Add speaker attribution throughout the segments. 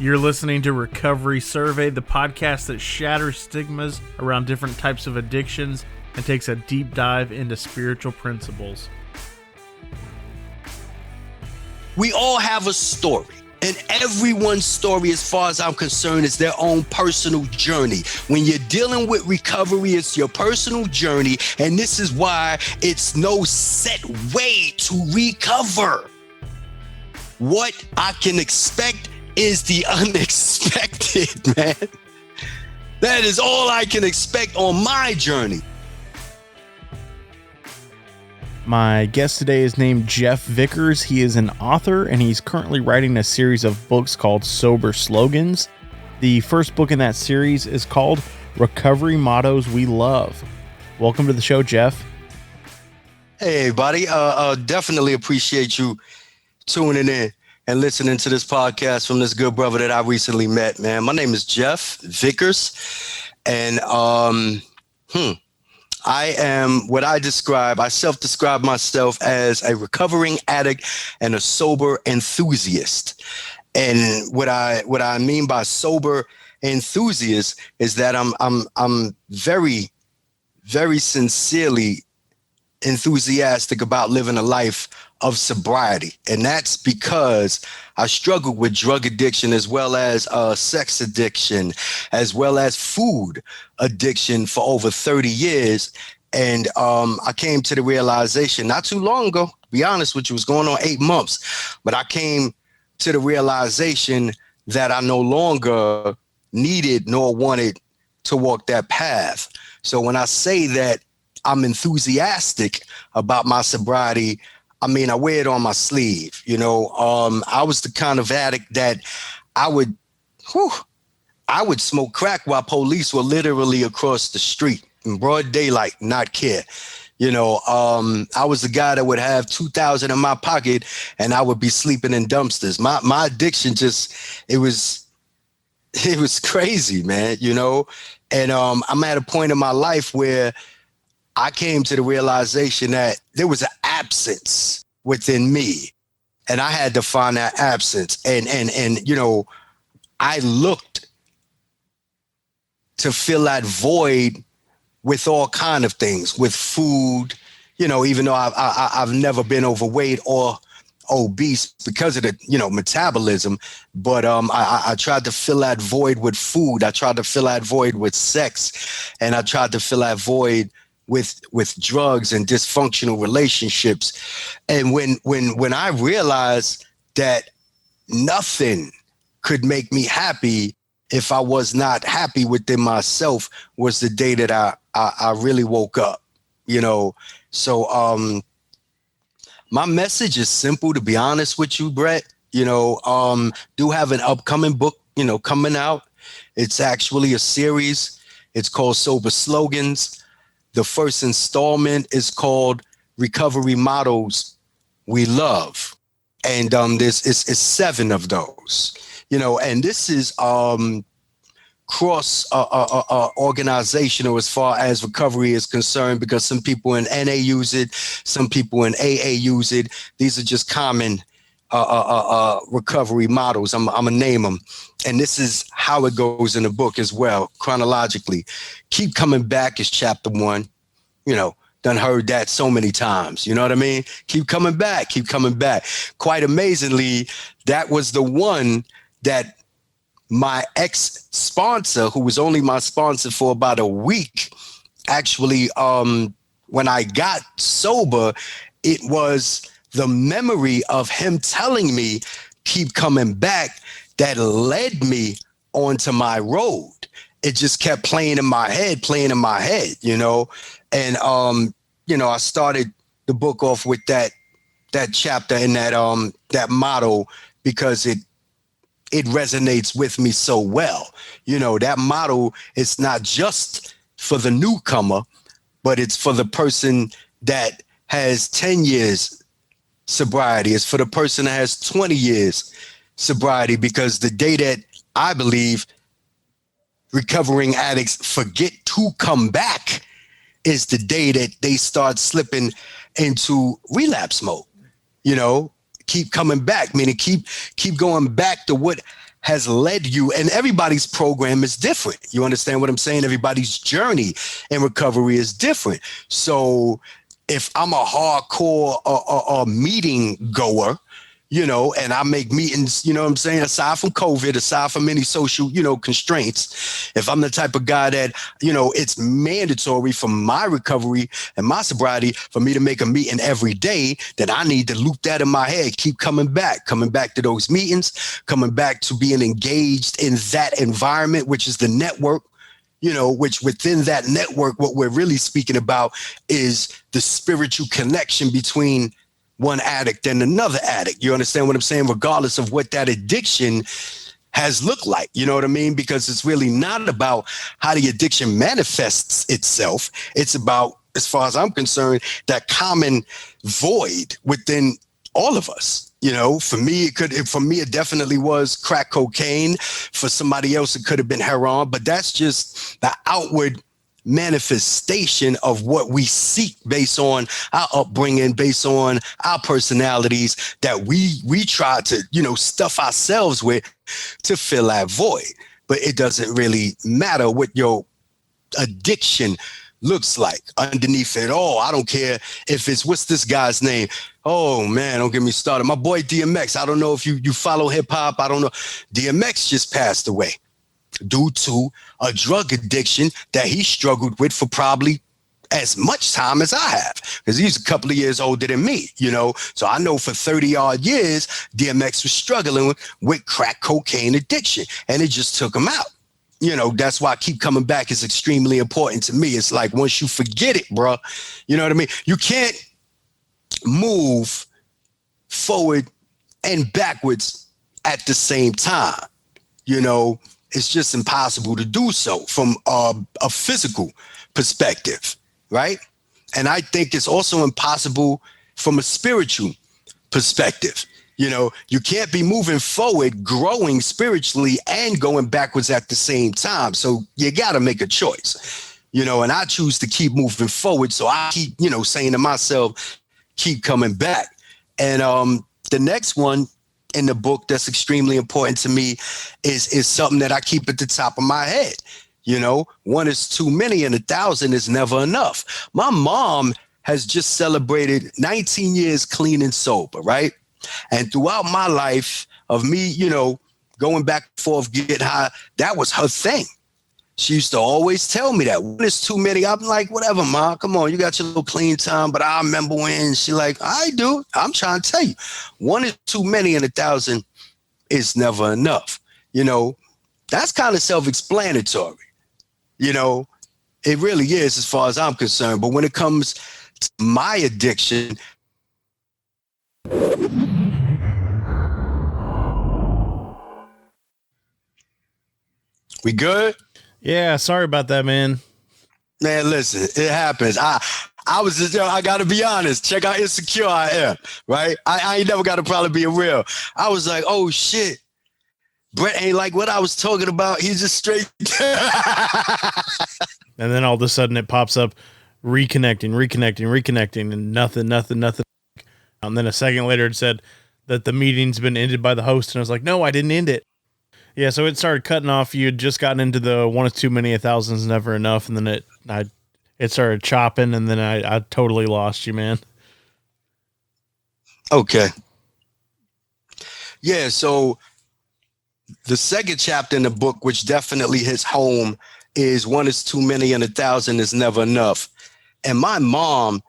Speaker 1: You're listening to Recovery Survey, the podcast that shatters stigmas around different types of addictions and takes a deep dive into spiritual principles.
Speaker 2: We all have a story, and everyone's story, as far as I'm concerned, is their own personal journey. When you're dealing with recovery, it's your personal journey, and this is why it's no set way to recover. What I can expect is the unexpected, man. That is all I can expect on my journey.
Speaker 1: My guest today is named Jeff Vickers. He is an author, and he's currently writing a series of books called Sober Slogans. The first book in that series is called Recovery Mottos We Love. Welcome to the show, Jeff.
Speaker 2: Hey, buddy. Definitely appreciate you tuning in and listening to this podcast from this good brother that I recently met, man. My name is Jeff Vickers, and I am what I self-describe myself as a recovering addict and a sober enthusiast. And what I mean by sober enthusiast is that I'm very, very sincerely enthusiastic about living a life of sobriety. And that's because I struggled with drug addiction, as well as sex addiction, as well as food addiction for over 30 years. And I came to the realization not too long ago, to be honest with you, it was going on 8 months, but I came to the realization that I no longer needed nor wanted to walk that path. So when I say that I'm enthusiastic about my sobriety, I mean, I wear it on my sleeve. You know, I was the kind of addict that I would smoke crack while police were literally across the street in broad daylight, not care. You know, I was the guy that would have $2,000 in my pocket and I would be sleeping in dumpsters. My addiction it was crazy, man, you know? And I'm at a point in my life where I came to the realization that there was an absence within me, and I had to find that absence. And you know, I looked to fill that void with all kind of things, with food. You know, even though I've never been overweight or obese because of the, you know, metabolism, but I tried to fill that void with food. I tried to fill that void with sex, and I tried to fill that void with drugs and dysfunctional relationships. And when I realized that nothing could make me happy if I was not happy within myself, was the day that I really woke up, you know. So my message is simple, to be honest with you, Brett. You know, do have an upcoming book, you know, coming out. It's actually a series. It's called Sober Slogans. The first installment is called Recovery Mottos We Love. And there's 7 of those, you know, and this is cross organizational as far as recovery is concerned, because some people in NA use it, some people in AA use it. These are just common recovery models. I'm gonna name them. And this is how it goes in the book as well, chronologically. Keep coming back is chapter 1. You know, done heard that so many times. You know what I mean? Keep coming back, keep coming back. Quite amazingly, that was the one that my ex-sponsor, who was only my sponsor for about a week, actually, when I got sober, it was the memory of him telling me, keep coming back, that led me onto my road. It just kept playing in my head, you know? And, you know, I started the book off with that chapter and that motto because it resonates with me so well. You know, that motto is not just for the newcomer, but it's for the person that has 10 years sobriety. It's for the person that has 20 years sobriety, because the day that I believe recovering addicts forget to come back is the day that they start slipping into relapse mode. You know, keep coming back, meaning keep going back to what has led you, and everybody's program is different. You understand what I'm saying? Everybody's journey in recovery is different. So if I'm a hardcore meeting goer, and I make meetings, you know what I'm saying? Aside from COVID, aside from any social, constraints, if I'm the type of guy that, it's mandatory for my recovery and my sobriety for me to make a meeting every day, then I need to loop that in my head, keep coming back to those meetings, coming back to being engaged in that environment, which is the network. Which within that network, what we're really speaking about is the spiritual connection between one addict and another addict. You understand what I'm saying? Regardless of what that addiction has looked like, you know what I mean? Because it's really not about how the addiction manifests itself. It's about, as far as I'm concerned, that common void within all of us. For me, it definitely was crack cocaine. For somebody else, it could have been heroin, but that's just the outward manifestation of what we seek based on our upbringing, based on our personalities that we try to, stuff ourselves with to fill that void. But it doesn't really matter what your addiction looks like underneath it all. I don't care if it's, what's this guy's name? Oh man, don't get me started. My boy DMX. I don't know if you follow hip hop. I don't know. DMX just passed away due to a drug addiction that he struggled with for probably as much time as I have, because he's a couple of years older than me, So I know for 30 odd years, DMX was struggling with crack cocaine addiction, and it just took him out. That's why I keep coming back. It's extremely important to me. It's like, once you forget it, bro, you know what I mean? You can't move forward and backwards at the same time. It's just impossible to do so from a physical perspective, right? And I think it's also impossible from a spiritual perspective. You can't be moving forward, growing spiritually, and going backwards at the same time. So you got to make a choice, and I choose to keep moving forward. So I keep, saying to myself, keep coming back. And the next one in the book that's extremely important to me is something that I keep at the top of my head. One is too many and 1,000 is never enough. My mom has just celebrated 19 years clean and sober, right? And throughout my life of me, going back and forth, getting high, that was her thing. She used to always tell me that. One is too many. I'm like, whatever, Ma, come on, you got your little clean time. But I remember when she like, I do. I'm trying to tell you, one is too many and 1,000 is never enough. That's kind of self-explanatory. It really is, as far as I'm concerned. But when it comes to my addiction, we good?
Speaker 1: Yeah, sorry about that, man.
Speaker 2: Man, listen, it happens. I was just, I got to be honest. Check how insecure I am, right? I ain't never got to probably be real. I was like, oh, shit. Brett ain't like what I was talking about. He's just straight.
Speaker 1: And then all of a sudden it pops up, reconnecting, and nothing. And then a second later it said that the meeting's been ended by the host. And I was like, no, I didn't end it. Yeah, so it started cutting off. You had just gotten into the one is too many, 1,000 is never enough. And then it started chopping, and then I totally lost you, man.
Speaker 2: Okay. Yeah, so the second chapter in the book, which definitely hits home, is one is too many and 1,000 is never enough. And my mom,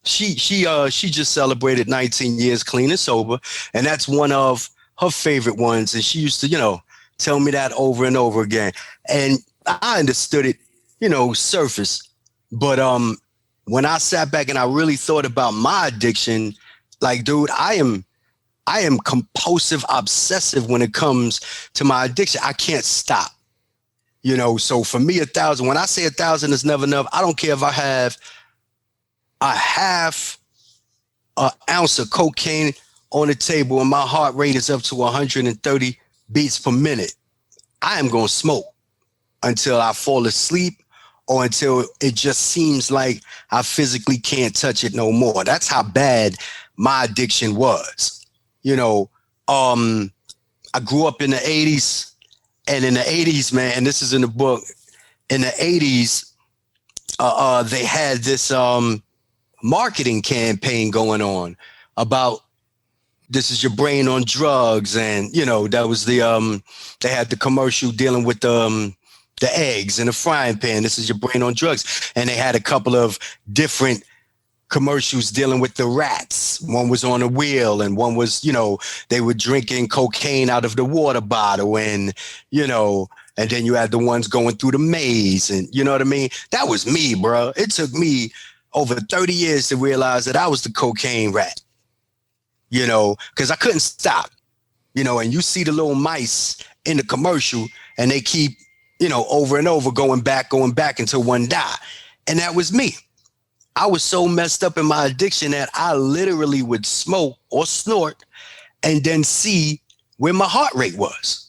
Speaker 2: she just celebrated 19 years clean and sober, and that's one of her favorite ones. And she used to, tell me that over and over again. And I understood it, surface. But when I sat back and I really thought about my addiction, like, dude, I am compulsive, obsessive when it comes to my addiction. I can't stop. So for me, 1,000, when I say 1,000 is never enough, I don't care if I have a half an ounce of cocaine on the table and my heart rate is up to 130 beats per minute. I am going to smoke until I fall asleep or until it just seems like I physically can't touch it no more. That's how bad my addiction was. I grew up in the 80s, and in the 80s, man, and this is in the book, in the 80s, they had this marketing campaign going on about this is your brain on drugs. And, that was they had the commercial dealing with the eggs in the frying pan. This is your brain on drugs. And they had a couple of different commercials dealing with the rats. One was on a wheel, and one was, they were drinking cocaine out of the water bottle, and, and then you had the ones going through the maze, and you know what I mean? That was me, bro. It took me over 30 years to realize that I was the cocaine rat, because I couldn't stop, and you see the little mice in the commercial, and they keep, over and over going back until one die. And that was me. I was so messed up in my addiction that I literally would smoke or snort and then see where my heart rate was.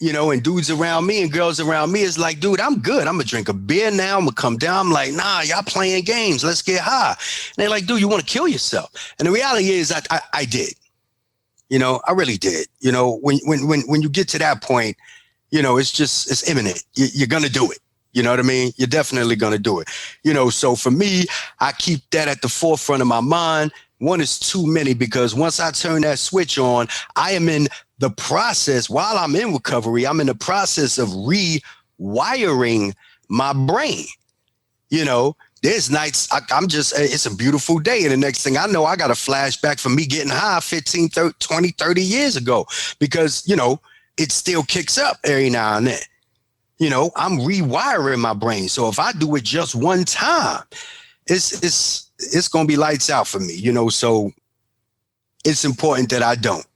Speaker 2: And dudes around me and girls around me is like, dude, I'm good. I'm going to drink a beer now. I'm going to come down. I'm like, nah, y'all playing games. Let's get high. And they're like, dude, you want to kill yourself? And the reality is I did. I really did. When you get to that point, it's imminent. You're going to do it. You know what I mean? You're definitely going to do it. So for me, I keep that at the forefront of my mind. One is too many, because once I turn that switch on, I am in the process. While I'm in recovery, I'm in the process of rewiring my brain. There's nights it's a beautiful day. And the next thing I know, I got a flashback from me getting high 15, 30, 20, 30 years ago, because, it still kicks up every now and then. I'm rewiring my brain. So if I do it just one time, it's going to be lights out for me, so it's important that I don't,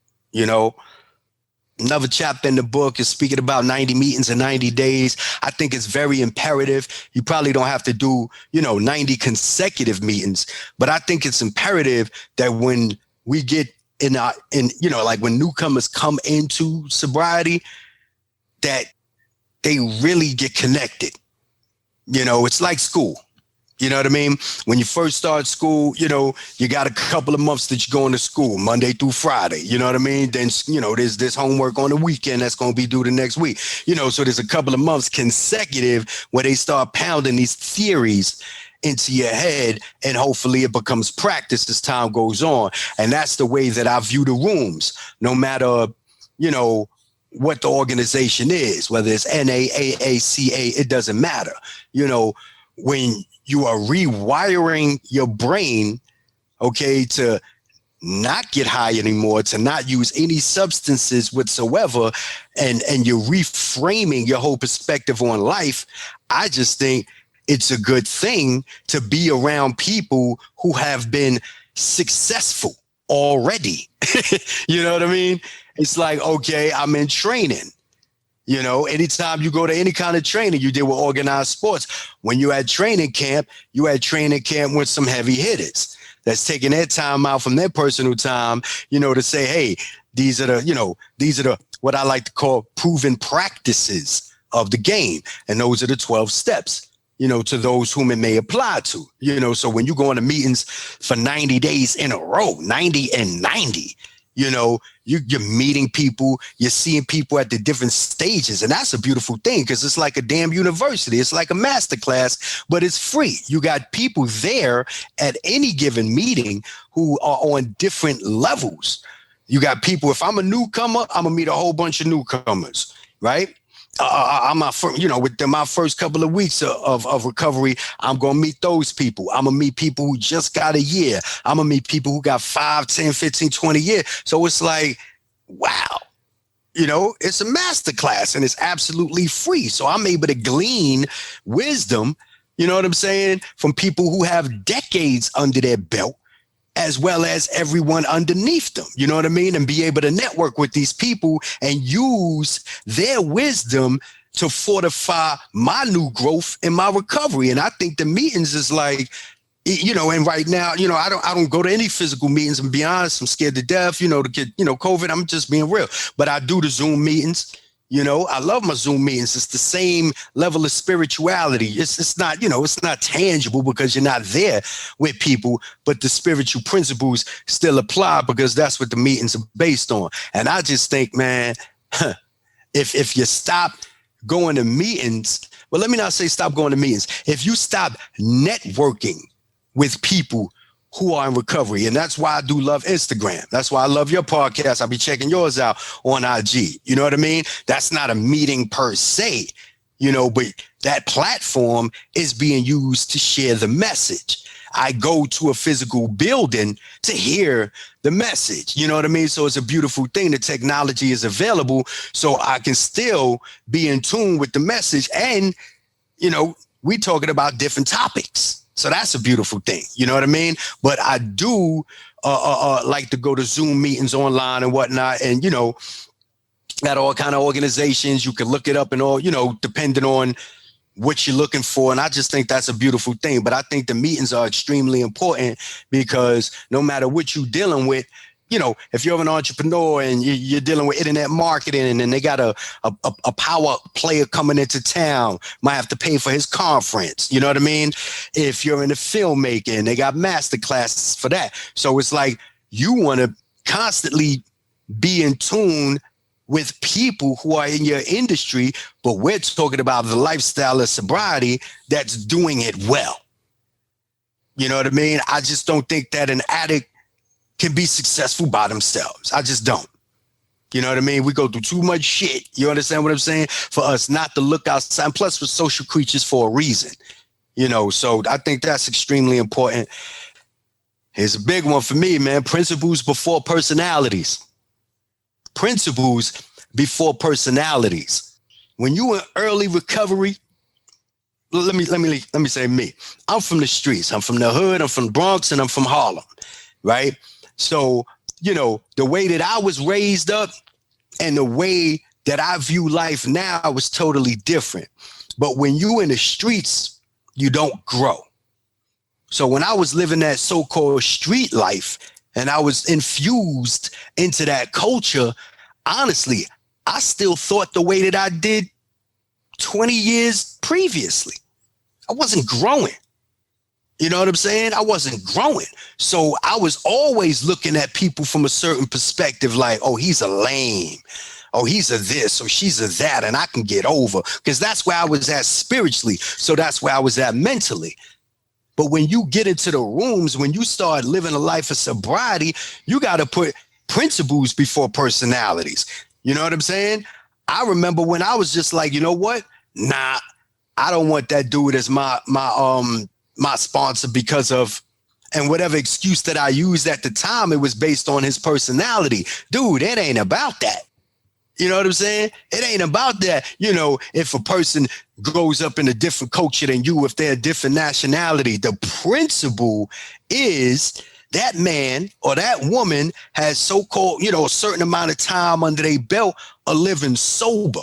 Speaker 2: Another chapter in the book is speaking about 90 meetings in 90 days. I think it's very imperative. You probably don't have to do, 90 consecutive meetings, but I think it's imperative that when we get like when newcomers come into sobriety, that they really get connected. It's like school. You know what I mean? When you first start school, you got a couple of months that you're going to school, Monday through Friday. You know what I mean? Then, there's this homework on the weekend that's going to be due the next week. So there's a couple of months consecutive where they start pounding these theories into your head, and hopefully it becomes practice as time goes on. And that's the way that I view the rooms, no matter, what the organization is, whether it's NAAACA, it doesn't matter. When you are rewiring your brain, to not get high anymore, to not use any substances whatsoever, and you're reframing your whole perspective on life, I just think it's a good thing to be around people who have been successful already. You know what I mean? It's like, okay, I'm in training. Anytime you go to any kind of training, you deal with organized sports. When you had training camp with some heavy hitters that's taking their time out from their personal time, to say, hey, these are the what I like to call proven practices of the game. And those are the 12 steps, to those whom it may apply to, so when you go into meetings for 90 days in a row, 90 and 90, you're meeting people, you're seeing people at the different stages. And that's a beautiful thing, because it's like a damn university. It's like a master class, but it's free. You got people there at any given meeting who are on different levels. You got people, if I'm a newcomer, I'm going to meet a whole bunch of newcomers, right? Within my first couple of weeks of recovery, I'm going to meet those people. I'm going to meet people who just got a year. I'm going to meet people who got 5, 10, 15, 20 years. So it's like, wow, it's a masterclass, and it's absolutely free. So I'm able to glean wisdom, you know what I'm saying, from people who have decades under their belt, as well as everyone underneath them, you know what I mean? And be able to network with these people and use their wisdom to fortify my new growth in my recovery. And I think the meetings is like, and right now, I don't go to any physical meetings, and be honest, I'm scared to death, to get, COVID. I'm just being real, but I do the Zoom meetings, You know, I love my Zoom meetings. It's the same level of spirituality. It's not, you know, it's not tangible because you're not there with people, but the spiritual principles still apply because that's what the meetings are based on. And I just think, man, if you stop going to meetings, well, let me not say stop going to meetings. If you stop networking with people who are in recovery. And that's why I do love Instagram. That's why I love your podcast. I'll be checking yours out on IG. You know what I mean? That's not a meeting per se, you know, but that platform is being used to share the message. I go to a physical building to hear the message. You know what I mean? So it's a beautiful thing. The technology is available so I can still be in tune with the message. And, you know, we talking about different topics. So that's a beautiful thing. You know what I mean? But I do like to go to Zoom meetings online and whatnot. And, you know, got all kind of organizations. You can look it up and all, you know, depending on what you're looking for. And I just think that's a beautiful thing. But I think the meetings are extremely important because no matter what you're dealing with, you know, if you're an entrepreneur and you're dealing with internet marketing and they got a power player coming into town, might have to pay for his conference. You know what I mean? If you're in the filmmaking, they got master classes for that. So it's like you want to constantly be in tune with people who are in your industry, but we're talking about the lifestyle of sobriety that's doing it well. You know what I mean? I just don't think that an addict can be successful by themselves. I just don't. You know what I mean? We go through too much shit. You understand what I'm saying? For us not to look outside. And plus, we're social creatures for a reason. You know, so I think that's extremely important. Here's a big one for me, man. Principles before personalities. Principles before personalities. When you in early recovery, let me say me. I'm from the streets. I'm from the hood. I'm from the Bronx, and I'm from Harlem, right? So, you know, the way that I was raised up and the way that I view life now was totally different. But when you in the streets, you don't grow. So when I was living that so-called street life and I was infused into that culture, honestly, I still thought the way that I did 20 years previously. I wasn't growing. You know what I'm saying? I wasn't growing. So I was always looking at people from a certain perspective, like, oh, he's a lame. Oh, he's a this, or she's a that, and I can get over. Because that's where I was at spiritually. So that's where I was at mentally. But when you get into the rooms, when you start living a life of sobriety, you got to put principles before personalities. You know what I'm saying? I remember when I was just like, you know what? Nah, I don't want that dude as my sponsor because of, and whatever excuse that I used at the time, it was based on his personality. Dude, it ain't about that. You know what I'm saying? It ain't about that. You know, if a person grows up in a different culture than you, if they're a different nationality, the principle is that man or that woman has so-called, you know, a certain amount of time under their belt of living sober.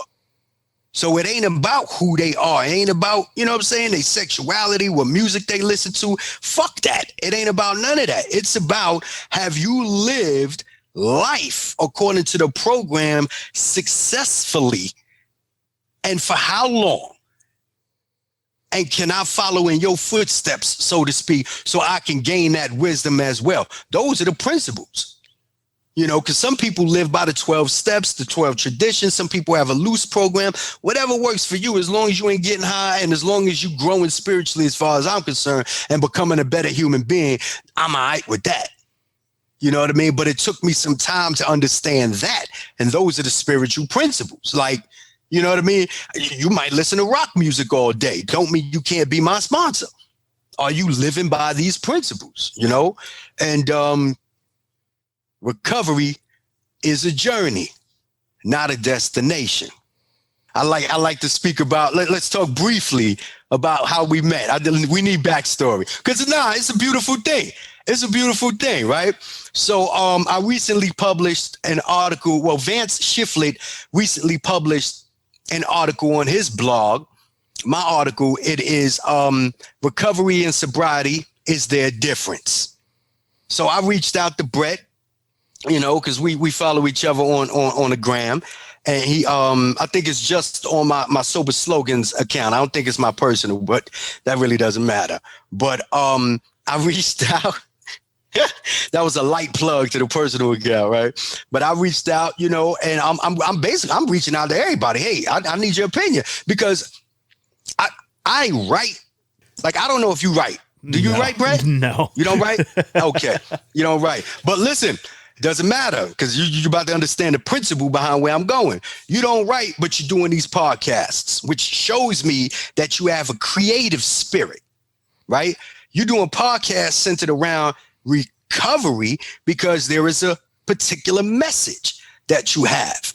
Speaker 2: So it ain't about who they are. It ain't about, you know what I'm saying, their sexuality, what music they listen to. Fuck that. It ain't about none of that. It's about, have you lived life according to the program successfully, and for how long? And can I follow in your footsteps, so to speak, so I can gain that wisdom as well? Those are the principles. You know, because some people live by the 12 steps, the 12 traditions. Some people have a loose program. Whatever works for you, as long as you ain't getting high and as long as you growing spiritually, as far as I'm concerned, and becoming a better human being, I'm all right with that. You know what I mean? But it took me some time to understand that. And those are the spiritual principles. Like, you know what I mean? You might listen to rock music all day. Don't mean you can't be my sponsor. Are you living by these principles? You know? And recovery is a journey, not a destination. I like to speak about, let's talk briefly about how we met. We need backstory. Because it's a beautiful thing. It's a beautiful thing, right? So I recently published an article. Well, Vance Shiflett recently published an article on his blog. My article, it is Recovery and Sobriety, Is There a Difference? So I reached out to Brett, you know, because we follow each other on the gram. and he I think it's just on my Sober Slogans account. I don't think it's my personal, but that really doesn't matter. But I reached out. That was a light plug to the personal account, right? But I reached out, you know, and I'm basically reaching out to everybody. Hey, I need your opinion, because I write. Like, I don't know if you write. Do you write, Brett?
Speaker 1: No.
Speaker 2: You don't write? Okay. You don't write. But listen, it doesn't matter, because you're about to understand the principle behind where I'm going. You don't write, but you're doing these podcasts, which shows me that you have a creative spirit, right? You're doing podcasts centered around recovery because there is a particular message that you have.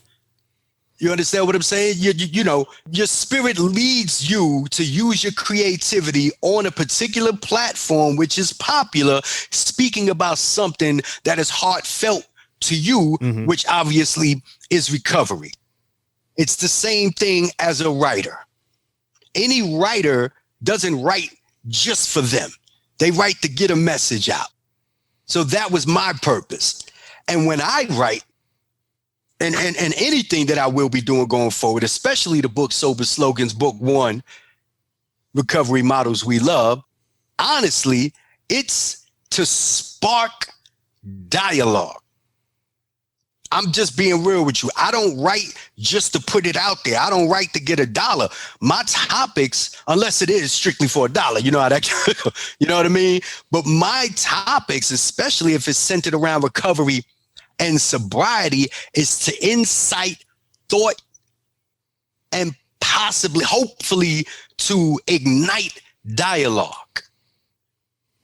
Speaker 2: You understand what I'm saying? You know, your spirit leads you to use your creativity on a particular platform, which is popular, speaking about something that is heartfelt to you, which obviously is recovery. It's the same thing as a writer. Any writer doesn't write just for them. They write to get a message out. So that was my purpose. And when I write, and anything that I will be doing going forward, especially the book Sober Slogans, book 1, Recovery Models We Love, honestly, it's to spark dialogue. I'm just being real with you. I don't write just to put it out there. I don't write to get $1. My topics, unless it is strictly for $1, you know how that, you know what I mean? But my topics, especially if it's centered around recovery and sobriety, is to incite thought and possibly, hopefully, to ignite dialogue.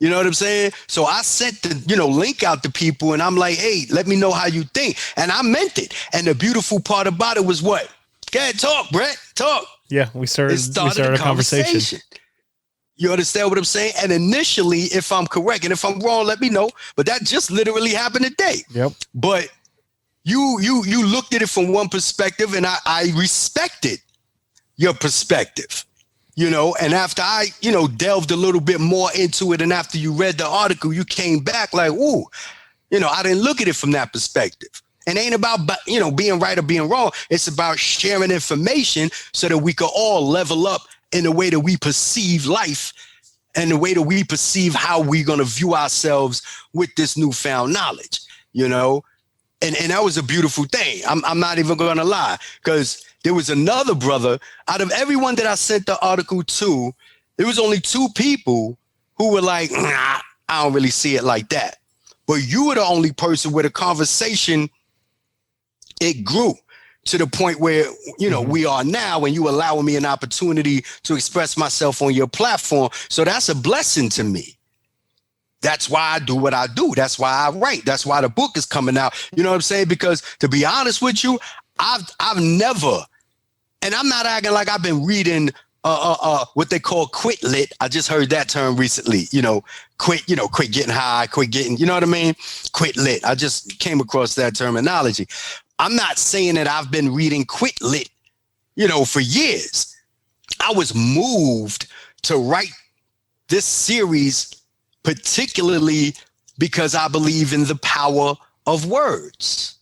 Speaker 2: You know what I'm saying? So I sent the, link out to people, and I'm like, hey, let me know how you think. And I meant it. And the beautiful part about it was what? Go ahead, talk, Brett, talk.
Speaker 1: Yeah, we started a conversation.
Speaker 2: You understand what I'm saying? And initially, if I'm correct, and if I'm wrong, let me know. But that just literally happened today.
Speaker 1: Yep.
Speaker 2: But you looked at it from one perspective, and I respected your perspective. And after I, delved a little bit more into it, and after you read the article, you came back like, ooh, I didn't look at it from that perspective. And it ain't about, being right or being wrong. It's about sharing information so that we can all level up in the way that we perceive life and the way that we perceive how we're going to view ourselves with this newfound knowledge, And that was a beautiful thing. I'm not even going to lie, because there was another brother. Out of everyone that I sent the article to, there was only 2 people who were like, nah, I don't really see it like that. But you were the only person where the conversation, it grew to the point where, we are now, and you allowing me an opportunity to express myself on your platform. So that's a blessing to me. That's why I do what I do. That's why I write. That's why the book is coming out. You know what I'm saying? Because to be honest with you, I've never, and I'm not acting like I've been reading what they call quit lit. I just heard that term recently. Quit getting high, quit getting, you know what I mean? Quit lit. I just came across that terminology. I'm not saying that I've been reading quit lit, for years. I was moved to write this series particularly because I believe in the power of words.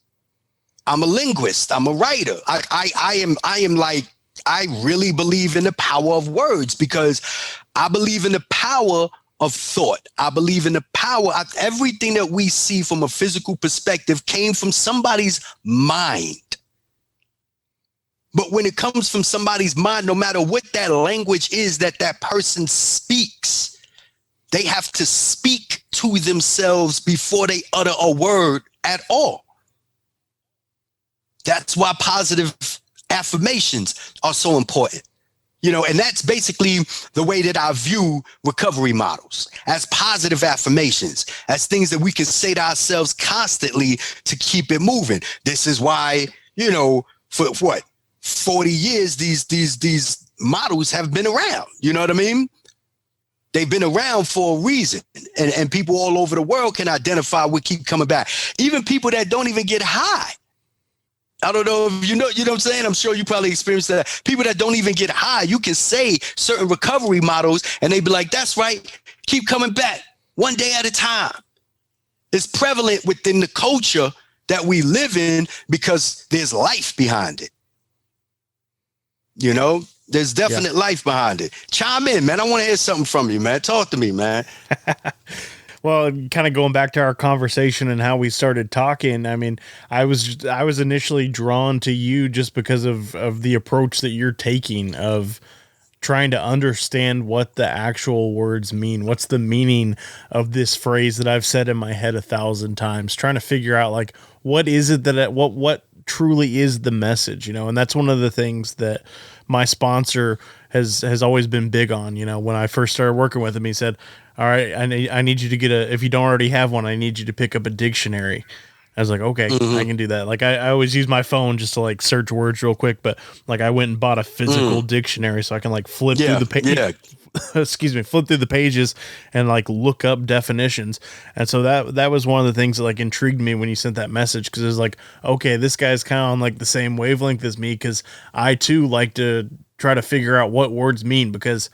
Speaker 2: I'm a linguist. I'm a writer. I really believe in the power of words, because I believe in the power of thought. I believe in the power of everything that we see from a physical perspective came from somebody's mind. But when it comes from somebody's mind, no matter what that language is that person speaks, they have to speak to themselves before they utter a word at all. That's why positive affirmations are so important. And that's basically the way that I view recovery models, as positive affirmations, as things that we can say to ourselves constantly to keep it moving. This is why, for 40 years, these models have been around. You know what I mean? They've been around for a reason, and people all over the world can identify what keep coming back. Even people that don't even get high. I don't know if you know what I'm saying? I'm sure you probably experienced that. People that don't even get high, you can say certain recovery models, and they be like, that's right, keep coming back, one day at a time. It's prevalent within the culture that we live in because there's life behind it. You know, there's definite life behind it. Chime in, man. I want to hear something from you, man. Talk to me, man.
Speaker 1: Well, kind of going back to our conversation and how we started talking. I mean, I was initially drawn to you just because of the approach that you're taking of trying to understand what the actual words mean. What's the meaning of this phrase that I've said in my head 1,000 times, trying to figure out like, what is it that, what truly is the message, you know? And that's one of the things that my sponsor has always been big on. You know, when I first started working with him, he said, all right, I need you to get if you don't already have one, I need you to pick up a dictionary. I was like, okay, I can do that. Like I always use my phone just to like search words real quick, but like I went and bought a physical dictionary so I can like flip through the page. Excuse me, flip through the pages and like look up definitions. And so that was one of the things that like intrigued me when you sent that message, because it was like, okay, this guy's kind of on like the same wavelength as me, because I too like to try to figure out what words mean, because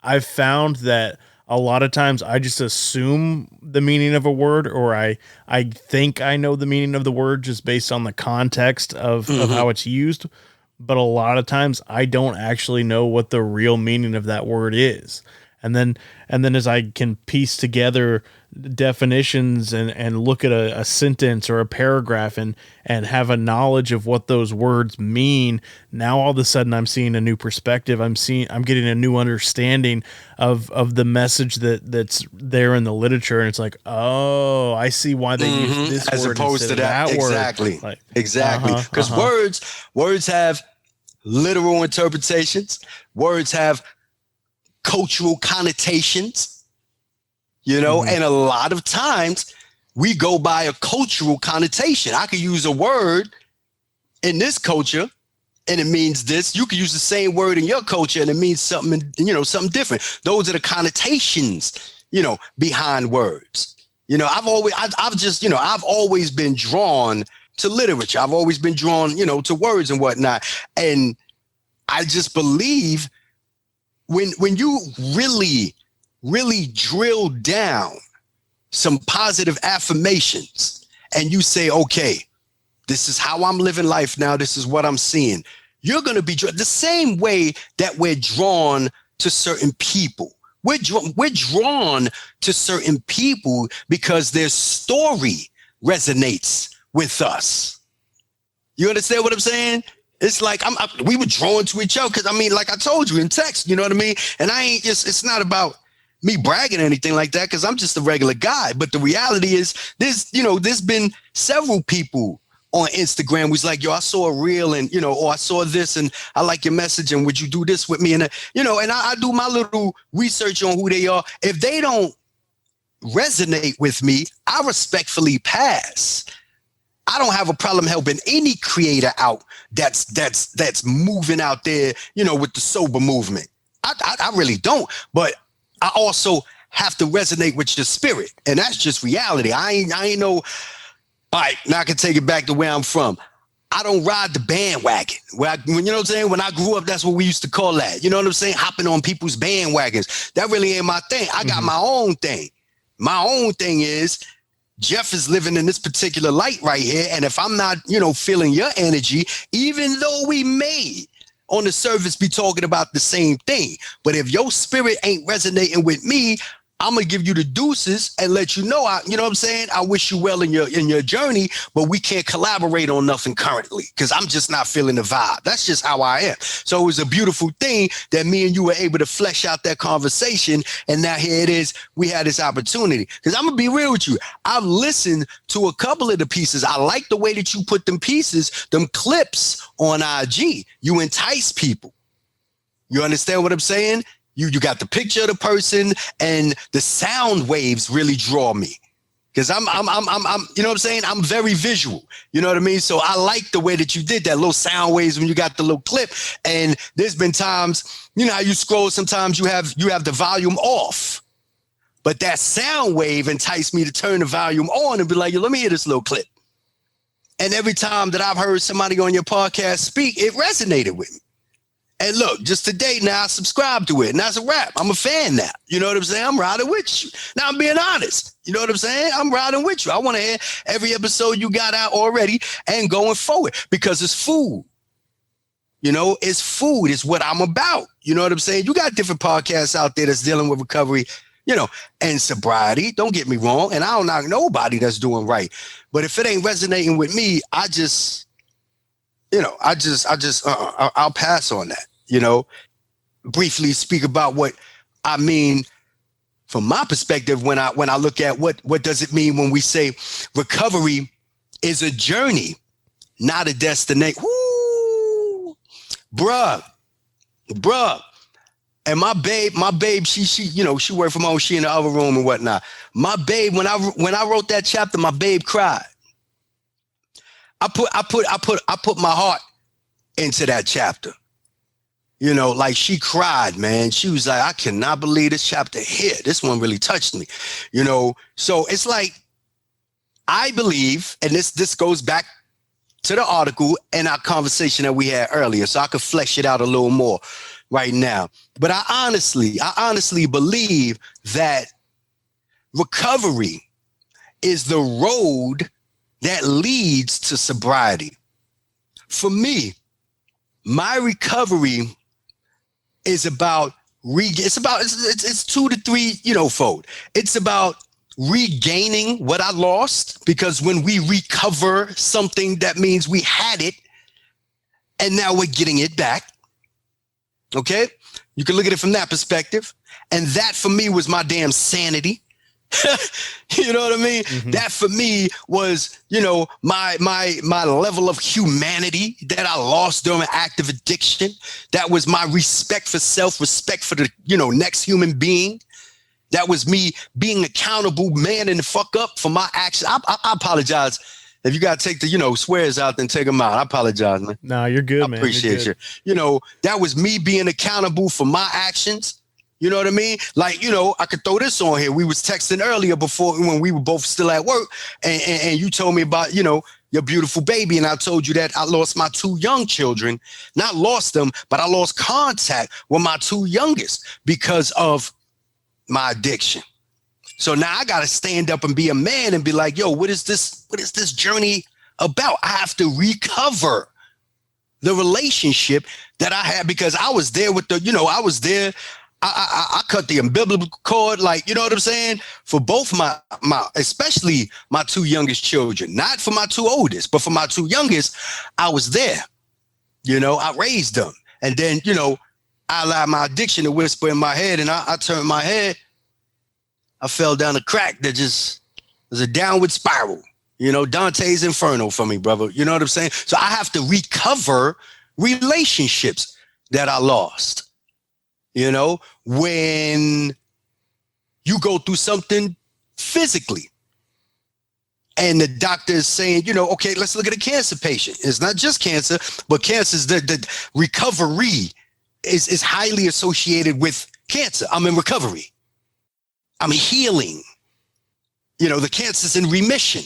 Speaker 1: I've found that a lot of times I just assume the meaning of a word, or I think I know the meaning of the word just based on the context of how it's used. But a lot of times I don't actually know what the real meaning of that word is. And then as I can piece together definitions and look at a sentence or a paragraph and have a knowledge of what those words mean, now all of a sudden I'm seeing a new perspective. I'm getting a new understanding of the message that's there in the literature. And it's like, oh, I see why they use this
Speaker 2: as
Speaker 1: word
Speaker 2: opposed to that.
Speaker 1: Exactly.
Speaker 2: Word. Exactly. Because words have literal interpretations. Words have cultural connotations, you know, and a lot of times we go by a cultural connotation. I could use a word in this culture and it means this. You could use the same word in your culture and it means something, you know, something different. Those are the connotations, you know, behind words. You know, I've always been drawn to literature. I've always been drawn, you know, to words and whatnot. And I just believe when you really drill down some positive affirmations and you say, okay, this is how I'm living life now, this is what I'm seeing, you're going to be the same way that we're drawn to certain people. We're drawn to certain people because their story resonates with us. You understand what I'm saying? It's like we were drawn to each other because, I mean, like I told you in text, you know what I mean? And it's not about me bragging or anything like that, because I'm just a regular guy. But the reality is there's been several people on Instagram who's like, yo, I saw a reel and, you know, or I saw this and I like your message and would you do this with me? And, you know, and I do my little research on who they are. If they don't resonate with me, I respectfully pass. I don't have a problem helping any creator out that's moving out there, you know, with the sober movement. I really don't. But I also have to resonate with your spirit. And that's just reality. I ain't no, all right, now I can take it back to where I'm from. I don't ride the bandwagon. When you know what I'm saying? When I grew up, that's what we used to call that. You know what I'm saying? Hopping on people's bandwagons. That really ain't my thing. I got my own thing. My own thing is, Jeff is living in this particular light right here. And if I'm not, you know, feeling your energy, even though we may on the surface be talking about the same thing, but if your spirit ain't resonating with me, I'm going to give you the deuces and let you know, you know what I'm saying? I wish you well in your journey, but we can't collaborate on nothing currently because I'm just not feeling the vibe. That's just how I am. So it was a beautiful thing that me and you were able to flesh out that conversation. And now here it is. We had this opportunity because I'm going to be real with you. I've listened to a couple of the pieces. I like the way that you put them pieces, them clips on IG. You entice people. You understand what I'm saying? You got the picture of the person and the sound waves really draw me because I'm you know what I'm saying? I'm very visual. You know what I mean? So I like the way that you did that little sound waves when you got the little clip. And there's been times, you know how you scroll, sometimes you have the volume off, but that sound wave enticed me to turn the volume on and be like, yo, let me hear this little clip. And every time that I've heard somebody on your podcast speak, it resonated with me. And look, just today now I subscribe to it and that's a wrap. I'm a fan now. You know what I'm saying? I'm riding with you. Now I'm being honest. You know what I'm saying? I'm riding with you. I want to hear every episode you got out already and going forward because it's food. It's food, it's what I'm about. You know what I'm saying? You got different podcasts out there that's dealing with recovery, and sobriety. Don't get me wrong. And I don't knock nobody that's doing right. But if it ain't resonating with me, I'll pass on that, briefly speak about what I mean from my perspective when I look at what does it mean when we say recovery is a journey, not a destination. Woo, bruh. And my babe, she worked from home. She in the other room and whatnot. My babe, when I wrote that chapter, my babe cried. I put my heart into that chapter. Like she cried, man. She was like, I cannot believe this chapter here. This one really touched me, So it's like, I believe, and this goes back to the article and our conversation that we had earlier, so I could flesh it out a little more right now. But I honestly believe that recovery is the road that leads to sobriety. For me, my recovery is about it's 2 to 3 fold. It's about regaining what I lost, because when we recover something, that means we had it and now we're getting it back. Okay, you can look at it from that perspective, and that for me was my damn sanity. You know what I mean? Mm-hmm. That for me was, my level of humanity that I lost during active addiction. That was my respect for self, respect for the, next human being. That was me being accountable, man, and the fuck up for my actions. I apologize. If you got to take the, swears out, then take them out. I apologize, man.
Speaker 1: No, you're good, man.
Speaker 2: I appreciate you. That was me being accountable for my actions. You know what I mean? Like, I could throw this on here. We was texting earlier before when we were both still at work, and you told me about, your beautiful baby. And I told you that I lost my 2 young children, not lost them, but I lost contact with my 2 youngest because of my addiction. So now I got to stand up and be a man and be like, yo, what is this journey about? I have to recover the relationship that I had, because I was there with I was there. I cut the umbilical cord, like, you know what I'm saying? For both my especially my 2 youngest children, not for my 2 oldest, but for my 2 youngest, I was there. I raised them. And then, I allowed my addiction to whisper in my head, and I turned my head. I fell down a crack that just was a downward spiral. Dante's Inferno for me, brother. You know what I'm saying? So I have to recover relationships that I lost. When you go through something physically and the doctor is saying, okay, let's look at a cancer patient. It's not just cancer, but cancer is the recovery is highly associated with cancer. I'm in recovery. I'm healing. The cancer's in remission.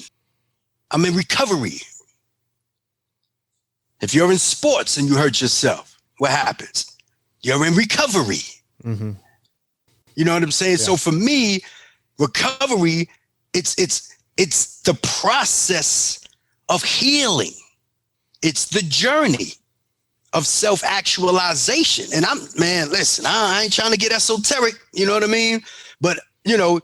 Speaker 2: I'm in recovery. If you're in sports and you hurt yourself, what happens? You're in recovery. Mm-hmm. You know what I'm saying? Yeah. So for me, recovery, it's the process of healing. It's the journey of self-actualization. And I ain't trying to get esoteric, you know what I mean? But,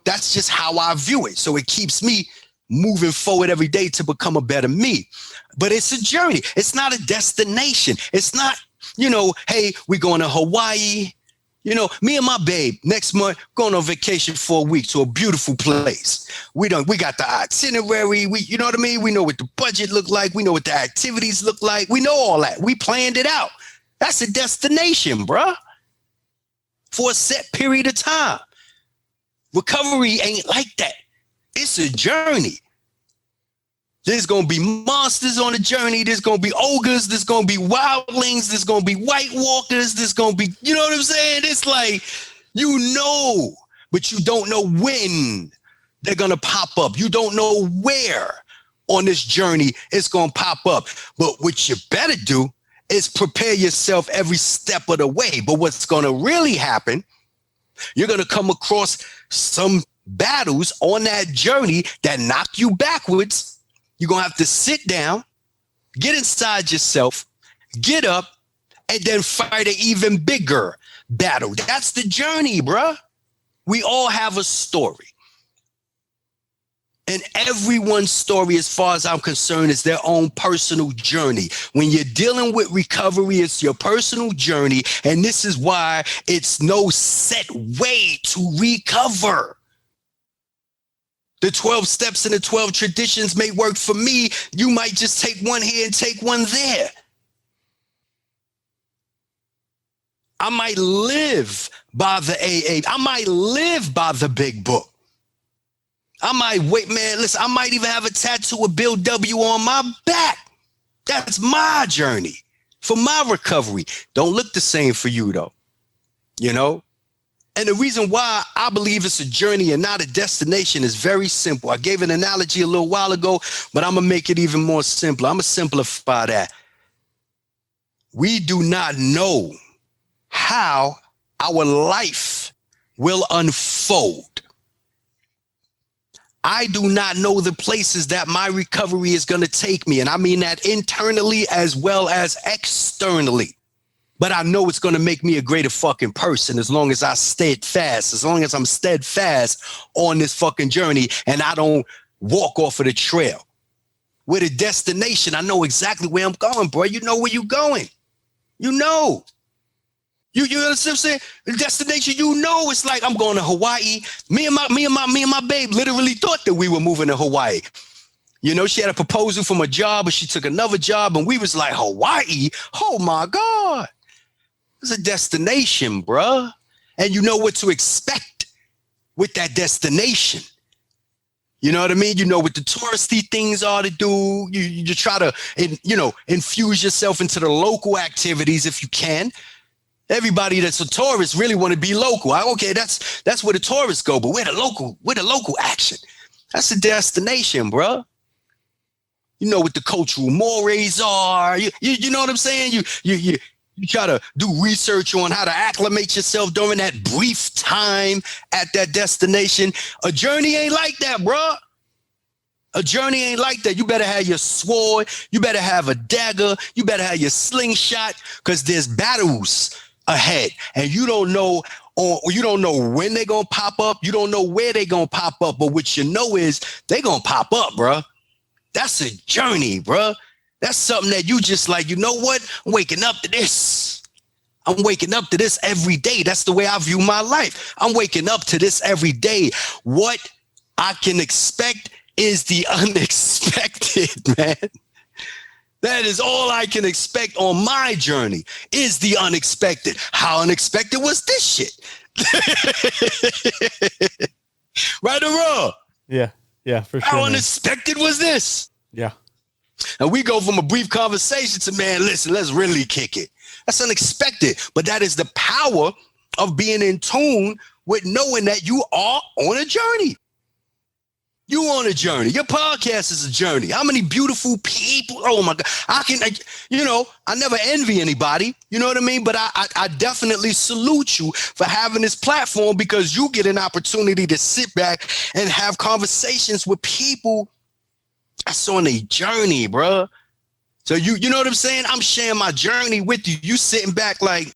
Speaker 2: that's just how I view it. So it keeps me moving forward every day to become a better me. But it's a journey. It's not a destination. It's not, hey, we're going to Hawaii. Me and my babe next month going on vacation for a week to a beautiful place. We got the itinerary. You know what I mean? We know what the budget look like. We know what the activities look like. We know all that. We planned it out. That's a destination, bruh. For a set period of time. Recovery ain't like that. It's a journey. There's going to be monsters on the journey. There's going to be ogres. There's going to be wildlings. There's going to be white walkers. There's going to be, you know what I'm saying? It's like, but you don't know when they're going to pop up. You don't know where on this journey it's going to pop up. But what you better do is prepare yourself every step of the way. But what's going to really happen, you're going to come across some battles on that journey that knock you backwards. You're going to have to sit down, get inside yourself, get up, and then fight an even bigger battle. That's the journey, bruh. We all have a story. And everyone's story, as far as I'm concerned, is their own personal journey. When you're dealing with recovery, it's your personal journey. And this is why it's no set way to recover. The 12 steps and the 12 traditions may work for me. You might just take one here and take one there. I might live by the AA. I might live by the big book. I might wait, man. Listen, I might even have a tattoo of Bill W on my back. That's my journey for my recovery. Don't look the same for you, though. You know? And the reason why I believe it's a journey and not a destination is very simple. I gave an analogy a little while ago, but I'm going to make it even more simple. I'm going to simplify that. We do not know how our life will unfold. I do not know the places that my recovery is going to take me. And I mean that internally as well as externally. But I know it's going to make me a greater fucking person as long as I steadfast, as long as I'm steadfast on this fucking journey and I don't walk off of the trail. With a destination, I know exactly where I'm going, bro. You know where you're going. You know. You understand what I'm saying? The destination, you know, it's like I'm going to Hawaii. Me and my babe literally thought that we were moving to Hawaii. You know, she had a proposal from a job, but she took another job, and we was like, Hawaii? Oh my God. It's a destination, bruh. And you know what to expect with that destination. You know what I mean? You know what the touristy things are to do. You try to, infuse yourself into the local activities if you can. Everybody that's a tourist really want to be local. Okay, that's where the tourists go, but where the local action. That's the destination, bro. You know what the cultural mores are. You know what I'm saying? You try to do research on how to acclimate yourself during that brief time at that destination. A journey ain't like that, bro. A journey ain't like that. You better have your sword. You better have a dagger. You better have your slingshot, because there's battles ahead, and you don't know, or you don't know when they're gonna pop up. You don't know where they're gonna pop up, but what you know is they're gonna pop up, bruh. That's a journey, bruh. That's something that you just like, you know what? I'm waking up to this. I'm waking up to this every day. That's the way I view my life. I'm waking up to this every day. What I can expect is the unexpected, man. That is all I can expect on my journey, is the unexpected. How unexpected was this shit? Right or wrong?
Speaker 1: Yeah, for sure.
Speaker 2: How unexpected was this?
Speaker 1: Yeah.
Speaker 2: And we go from a brief conversation to, man, listen, let's really kick it. That's unexpected. But that is the power of being in tune with knowing that you are on a journey. You on a journey. Your podcast is a journey. How many beautiful people? Oh my God. I never envy anybody. You know what I mean? But I definitely salute you for having this platform, because you get an opportunity to sit back and have conversations with people that's on a journey, bro. So you know what I'm saying? I'm sharing my journey with you. You sitting back like,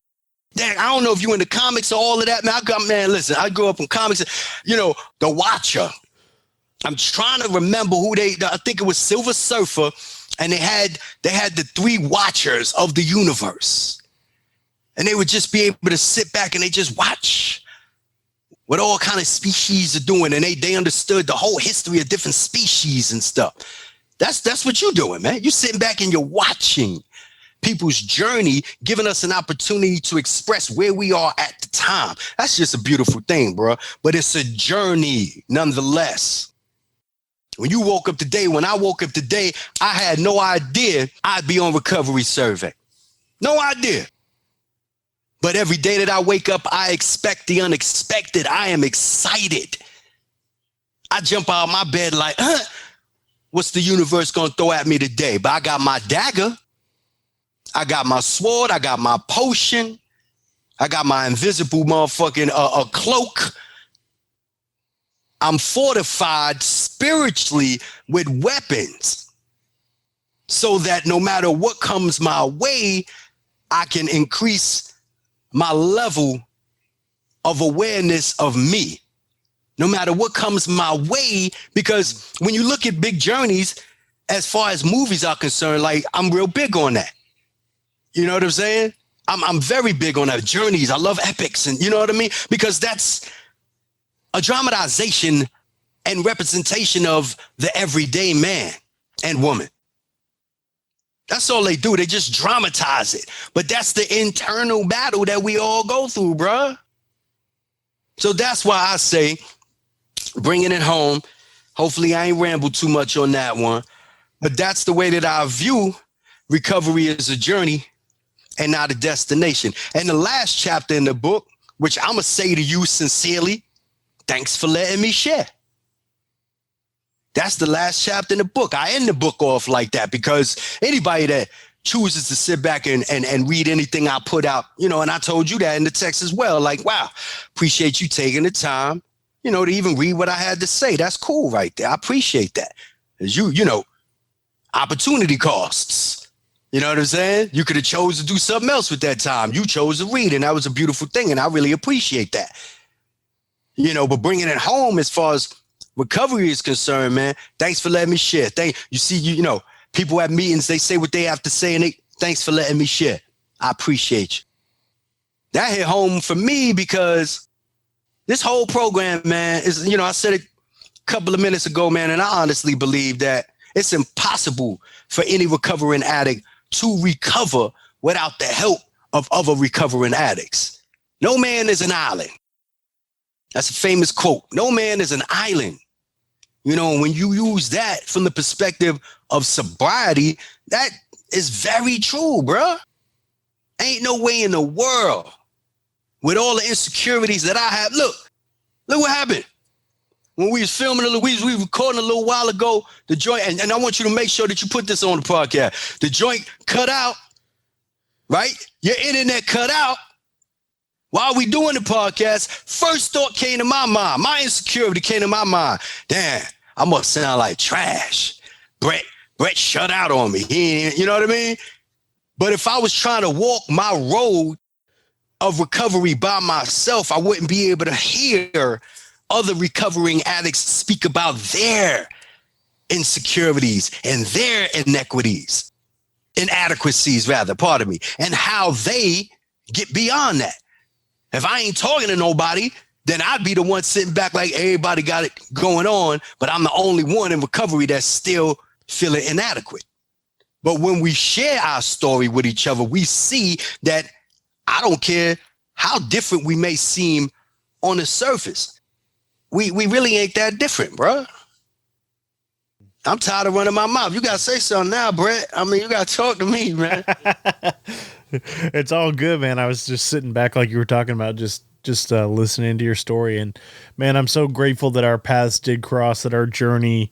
Speaker 2: dang, I don't know if you in the comics or all of that. Listen, I grew up in comics. The Watcher. I'm trying to remember I think it was Silver Surfer, and they had the 3 Watchers of the universe. And they would just be able to sit back and they just watch what all kind of species are doing. And they understood the whole history of different species and stuff. That's what you're doing, man. You're sitting back and you're watching people's journey, giving us an opportunity to express where we are at the time. That's just a beautiful thing, bro. But it's a journey nonetheless. When I woke up today, I had no idea I'd be on recovery survey. No idea. But every day that I wake up, I expect the unexpected. I am excited. I jump out of my bed like, what's the universe going to throw at me today? But I got my dagger. I got my sword. I got my potion. I got my invisible motherfucking cloak. I'm fortified spiritually with weapons, so that no matter what comes my way, I can increase my level of awareness of me, no matter what comes my way. Because when you look at big journeys, as far as movies are concerned, like, I'm real big on that. You know what I'm saying? I'm very big on that. Journeys. I love epics, and you know what I mean? Because that's a dramatization and representation of the everyday man and woman. That's all they do. They just dramatize it. But that's the internal battle that we all go through, bruh. So that's why I say, bringing it home. Hopefully I ain't rambled too much on that one. But that's the way that I view recovery as a journey and not a destination. And the last chapter in the book, which I'm going to say to you sincerely, thanks for letting me share. That's the last chapter in the book. I end the book off like that because anybody that chooses to sit back and read anything I put out, you know, and I told you that in the text as well, like, wow, appreciate you taking the time, you know, to even read what I had to say. That's cool right there. I appreciate that. As you know, opportunity costs. You know what I'm saying? You could have chose to do something else with that time. You chose to read, and that was a beautiful thing, and I really appreciate that. You know, but bringing it home as far as recovery is concerned, man, thanks for letting me share. You know, people at meetings, they say what they have to say, and thanks for letting me share. I appreciate you. That hit home for me because this whole program, man, is, you know, I said it a couple of minutes ago, man, and I honestly believe that it's impossible for any recovering addict to recover without the help of other recovering addicts. No man is an island. That's a famous quote. No man is an island. You know, when you use that from the perspective of sobriety, that is very true, bruh. Ain't no way in the world with all the insecurities that I have. Look what happened. When we was filming, we was recording a little while ago, the joint, and I want you to make sure that you put this on the podcast. The joint cut out, right? Your internet cut out. While we doing the podcast, first thought came to my mind. My insecurity came to my mind. Damn, I must sound like trash. Brett shut out on me. You know what I mean? But if I was trying to walk my road of recovery by myself, I wouldn't be able to hear other recovering addicts speak about their insecurities and their inadequacies, and how they get beyond that. If I ain't talking to nobody, then I'd be the one sitting back like everybody got it going on, but I'm the only one in recovery that's still feeling inadequate. But when we share our story with each other, we see that I don't care how different we may seem on the surface. We really ain't that different, bro. I'm tired of running my mouth. You got to say something now, Brett. I mean, you got to talk to me, man.
Speaker 1: It's all good, man. I was just sitting back like you were talking about, just listening to your story. And man, I'm so grateful that our paths did cross, that our journey,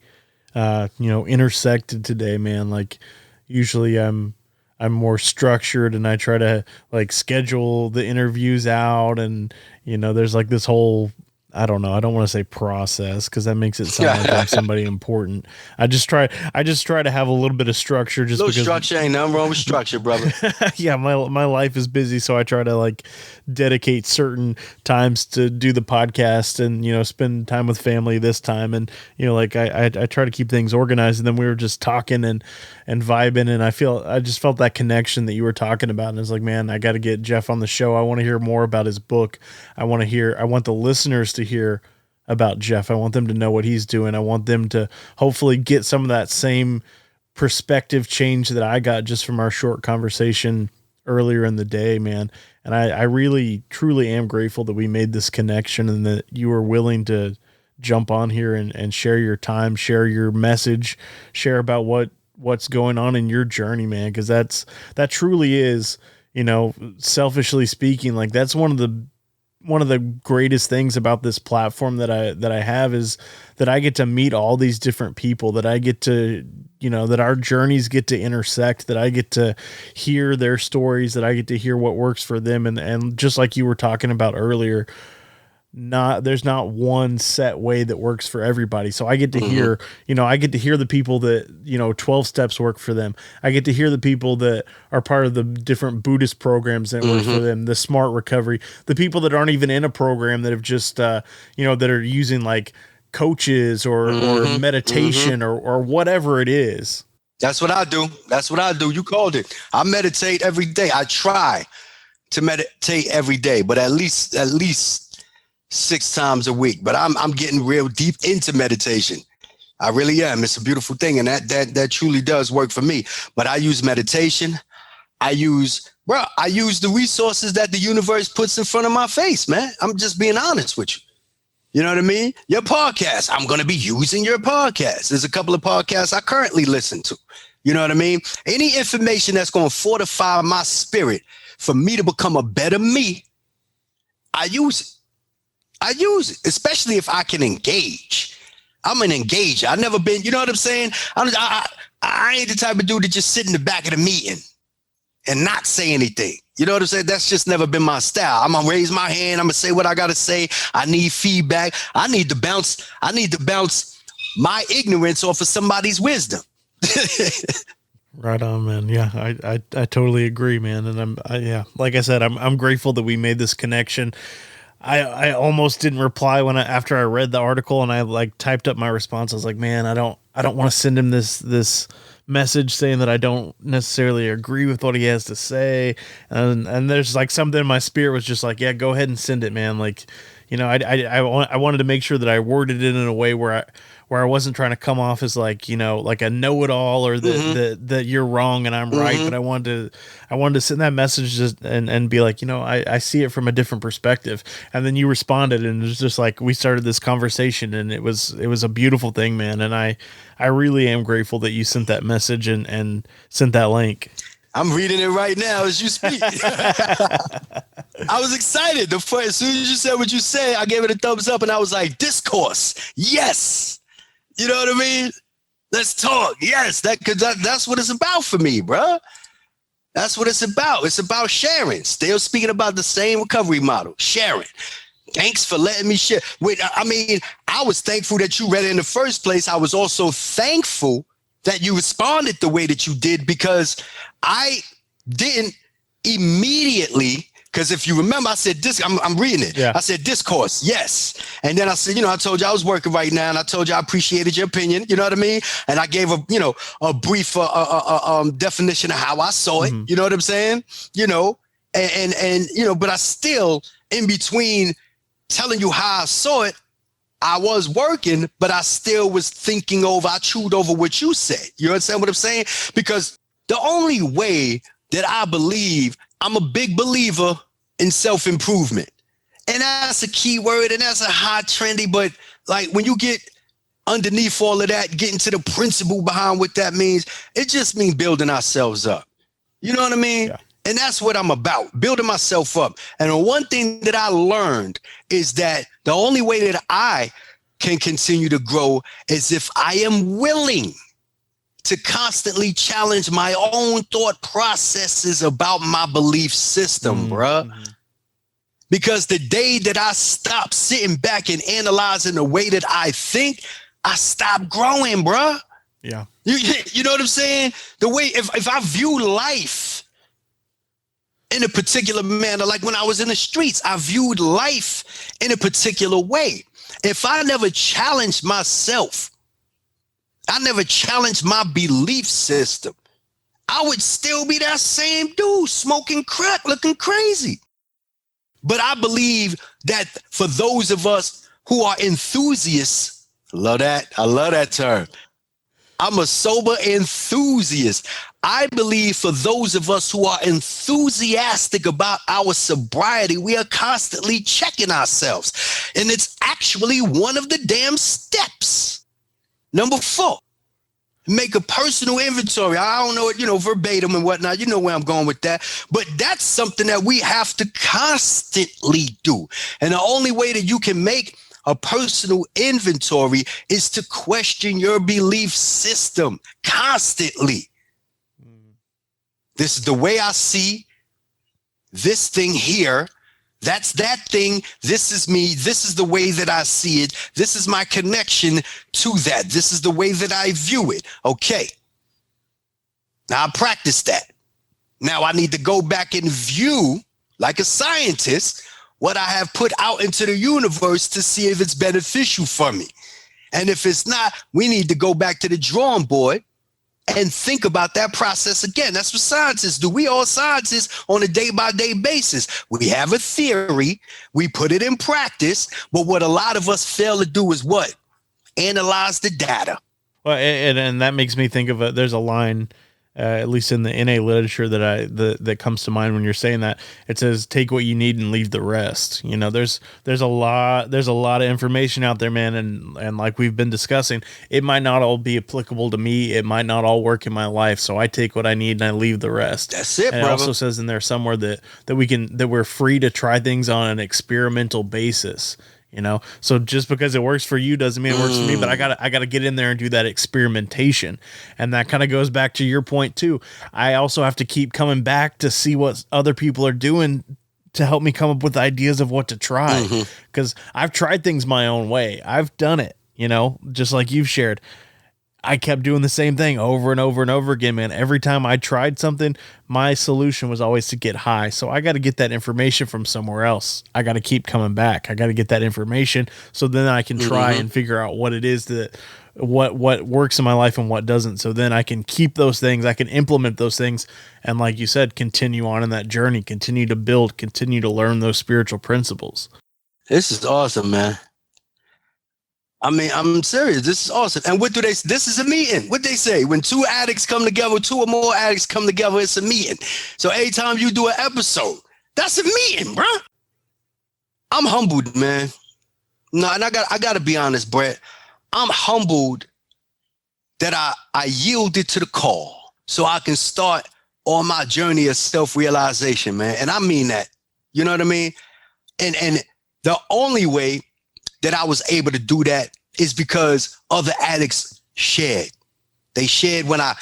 Speaker 1: intersected today, man. Like usually I'm more structured and I try to like schedule the interviews out, and, you know, there's like this whole, I don't know, I don't want to say process because that makes it sound like I'm somebody important. I just try to have a little bit of structure, just because
Speaker 2: structure ain't nothing wrong with structure, brother.
Speaker 1: Yeah, my life is busy, so I try to like dedicate certain times to do the podcast and, you know, spend time with family this time, and, you know, like I try to keep things organized. And then we were just talking and vibing, and I just felt that connection that you were talking about, and I was like, man, I got to get Jeff on the show. I want to hear more about his book. I want the listeners to hear about Jeff. I want them to know what he's doing. I want them to hopefully get some of that same perspective change that I got just from our short conversation earlier in the day, man. And I really, truly am grateful that we made this connection and that you were willing to jump on here and share your time, share your message, share about what's going on in your journey, man. Cause that truly is, you know, selfishly speaking, like that's one of the greatest things about this platform that I have is that I get to meet all these different people, that I get to, you know, that our journeys get to intersect, that I get to hear their stories, that I get to hear what works for them. And just like you were talking about earlier, there's not one set way that works for everybody. So I get to hear, I get to hear the people that, 12 steps work for them. I get to hear the people that are part of the different Buddhist programs that work for them, the smart recovery, the people that aren't even in a program that have just, that are using like coaches or meditation or whatever it is.
Speaker 2: That's what I do. You called it. I meditate every day. I try to meditate every day, but at least 6 times a week. But I'm getting real deep into meditation. I really am. It's a beautiful thing, and that truly does work for me. But I use meditation. I use the resources that the universe puts in front of my face, man. I'm just being honest with you. You know what I mean? Your podcast, I'm going to be using your podcast. There's a couple of podcasts I currently listen to. You know what I mean? Any information that's going to fortify my spirit for me to become a better me, I use it, especially if I can engage. I'm an engager. I've never been, you know what I'm saying? I ain't the type of dude that just sit in the back of the meeting and not say anything. You know what I'm saying? That's just never been my style. I'm going to raise my hand. I'm going to say what I got to say. I need feedback. I need to bounce my ignorance off of somebody's wisdom.
Speaker 1: Right on, man. Yeah, I totally agree, man. And like I said, I'm grateful that we made this connection. I almost didn't reply after I read the article, and I like typed up my response. I was like, man, I don't want to send him this message saying that I don't necessarily agree with what he has to say. And there's like something in my spirit was just like, yeah, go ahead and send it, man. Like, I wanted to make sure that I worded it in a way where I wasn't trying to come off as like, like a know-it-all or that you're wrong and I'm right. But I wanted to send that message and be like, I see it from a different perspective. And then you responded, and it was just like, we started this conversation, and it was a beautiful thing, man. And I really am grateful that you sent that message and sent that link.
Speaker 2: I'm reading it right now as you speak. I was excited. As soon as you said what you said, I gave it a thumbs up, and I was like, discourse. Yes. You know what I mean? Let's talk. Yes, that's what it's about for me, bro. That's what it's about. It's about sharing. Still speaking about the same recovery model, sharing. Thanks for letting me share. Wait, I mean, I was thankful that you read it in the first place. I was also thankful that you responded the way that you did, because I didn't immediately. Because if you remember, I said this, I'm reading it. Yeah. I said discourse, yes. And then I said, I told you I was working right now, and I told you I appreciated your opinion. You know what I mean? And I gave a brief definition of how I saw it. You know what I'm saying? But I still, in between telling you how I saw it, I was working, but I still was thinking over, I chewed over what you said. You understand what I'm saying? Because the only way that I believe, I'm a big believer in self-improvement. And that's a key word, and that's a hot trendy, but like when you get underneath all of that, getting to the principle behind what that means, it just means building ourselves up. You know what I mean? Yeah. And that's what I'm about, building myself up. And the one thing that I learned is that the only way that I can continue to grow is if I am willing to constantly challenge my own thought processes about my belief system, bruh. Because the day that I stop sitting back and analyzing the way that I think, I stop growing, bruh.
Speaker 1: Yeah.
Speaker 2: You know what I'm saying? The way, if I view life in a particular manner, like when I was in the streets, I viewed life in a particular way. If I never challenged myself, I never challenged my belief system, I would still be that same dude smoking crack, looking crazy. But I believe that for those of us who are enthusiasts, I love that term. I'm a sober enthusiast. I believe for those of us who are enthusiastic about our sobriety, we are constantly checking ourselves. And it's actually one of the damn steps. Number 4, make a personal inventory. I don't know it, verbatim and whatnot. You know where I'm going with that. But that's something that we have to constantly do. And the only way that you can make a personal inventory is to question your belief system constantly. This is the way I see this thing here. That's that thing. This is me. This is the way that I see it. This is my connection to that. This is the way that I view it. Okay. Now I practice that. Now I need to go back and view, like a scientist, what I have put out into the universe to see if it's beneficial for me. And if it's not, we need to go back to the drawing board and think about that process again. That's what scientists do. We all scientists on a day-by-day basis. We have a theory, we put it in practice, but what a lot of us fail to do is what? Analyze the data.
Speaker 1: Well, and that makes me think of there's a line, at least in the NA literature that comes to mind when you're saying that. It says, take what you need and leave the rest. You know, there's a lot of information out there, man. And like we've been discussing, it might not all be applicable to me. It might not all work in my life. So I take what I need and I leave the rest.
Speaker 2: That's it,
Speaker 1: and
Speaker 2: brother.
Speaker 1: It also says in there somewhere that we're free to try things on an experimental basis. You know, so just because it works for you doesn't mean it works for me, but I gotta get in there and do that experimentation. And that kind of goes back to your point too. I also have to keep coming back to see what other people are doing to help me come up with ideas of what to try. Because I've tried things my own way. I've done it, you know, just like you've shared. I kept doing the same thing over and over and over again, man. Every time I tried something, my solution was always to get high. So I got to get that information from somewhere else. I got to keep coming back. I got to get that information so then I can try and figure out what it is what works in my life and what doesn't. So then I can keep those things. I can implement those things. And like you said, continue on in that journey, continue to build, continue to learn those spiritual principles.
Speaker 2: This is awesome, man. I mean, I'm serious. This is awesome. And what do they say? This is a meeting. What they say? When two addicts come together, two or more addicts come together, it's a meeting. So every time you do an episode, that's a meeting, bro. I'm humbled, man. No, and I got to be honest, Brett. I'm humbled that I yielded to the call so I can start on my journey of self-realization, man. And I mean that. You know what I mean? And the only way that I was able to do that is because other addicts shared. They shared when I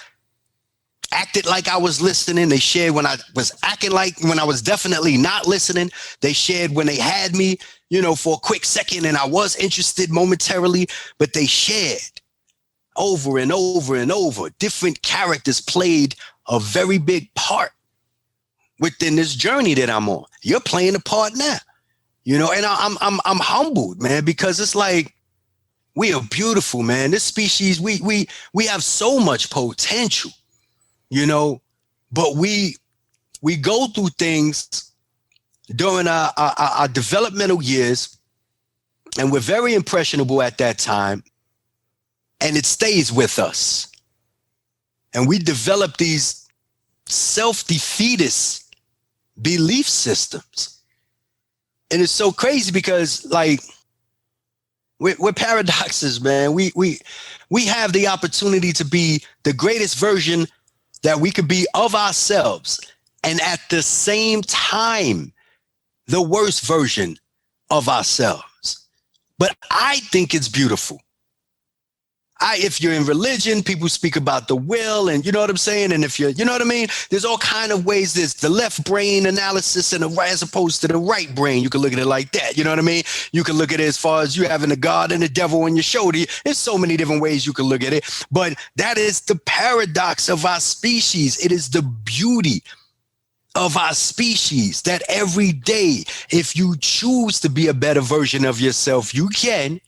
Speaker 2: acted like I was listening. They shared when I was acting like when I was definitely not listening. They shared when they had me, you know, for a quick second and I was interested momentarily, but they shared over and over and over. Different characters played a very big part within this journey that I'm on. You're playing a part now. You know, and I'm humbled, man, because it's like we are beautiful, man. This species, we have so much potential, you know, but we go through things during our developmental years, and we're very impressionable at that time, and it stays with us. And we develop these self-defeatist belief systems. And it's so crazy because, like, we're paradoxes, man. We have the opportunity to be the greatest version that we could be of ourselves, and at the same time, the worst version of ourselves. But I think it's beautiful. If you're in religion, people speak about the will, and you know what I'm saying? And if you know what I mean? There's all kind of ways. There's the left brain analysis and the right, as opposed to the right brain. You can look at it like that. You know what I mean? You can look at it as far as you having the God and the devil on your shoulder. There's so many different ways you can look at it. But that is the paradox of our species. It is the beauty of our species that every day, if you choose to be a better version of yourself, you can.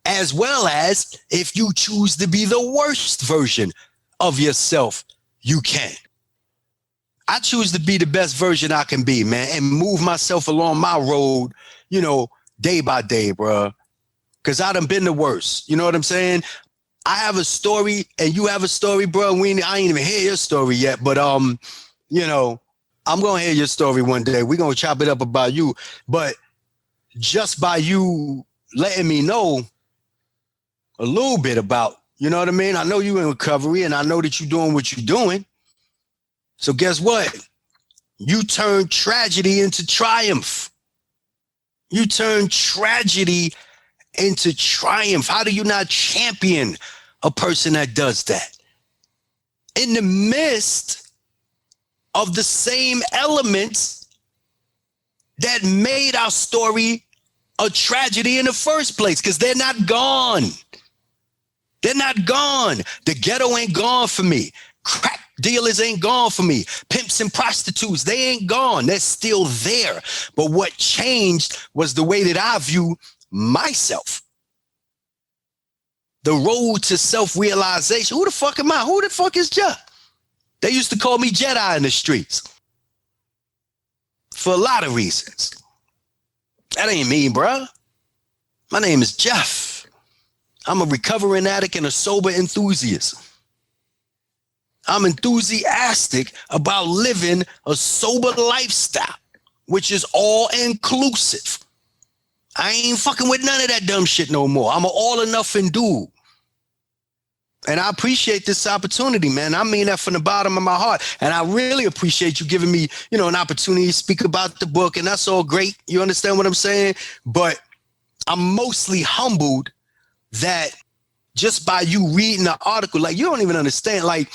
Speaker 2: As well as if you choose to be the worst version of yourself, you can. I choose to be the best version I can be, man, and move myself along my road, you know, day by day, bro. Because I done been the worst. You know what I'm saying? I have a story and you have a story, bro. I ain't even hear your story yet, but you know, I'm gonna hear your story one day. We're gonna chop it up about you. But just by you letting me know a little bit about, you know what I mean? I know you in recovery and I know that you're doing what you're doing. So guess what? You turn tragedy into triumph. You turn tragedy into triumph. How do you not champion a person that does that? In the midst of the same elements that made our story a tragedy in the first place, because they're not gone. They're not gone. The ghetto ain't gone for me. Crack dealers ain't gone for me. Pimps and prostitutes, they ain't gone. They're still there. But what changed was the way that I view myself. The road to self-realization. Who the fuck am I? Who the fuck is Jeff? They used to call me Jedi in the streets for a lot of reasons. That ain't me, bruh. My name is Jeff. I'm a recovering addict and a sober enthusiast. I'm enthusiastic about living a sober lifestyle, which is all inclusive. I ain't fucking with none of that dumb shit no more. I'm an all or nothing dude. And I appreciate this opportunity, man. I mean that from the bottom of my heart. And I really appreciate you giving me, an opportunity to speak about the book. And that's all great. You understand what I'm saying? But I'm mostly humbled that just by you reading the article, like, you don't even understand, like,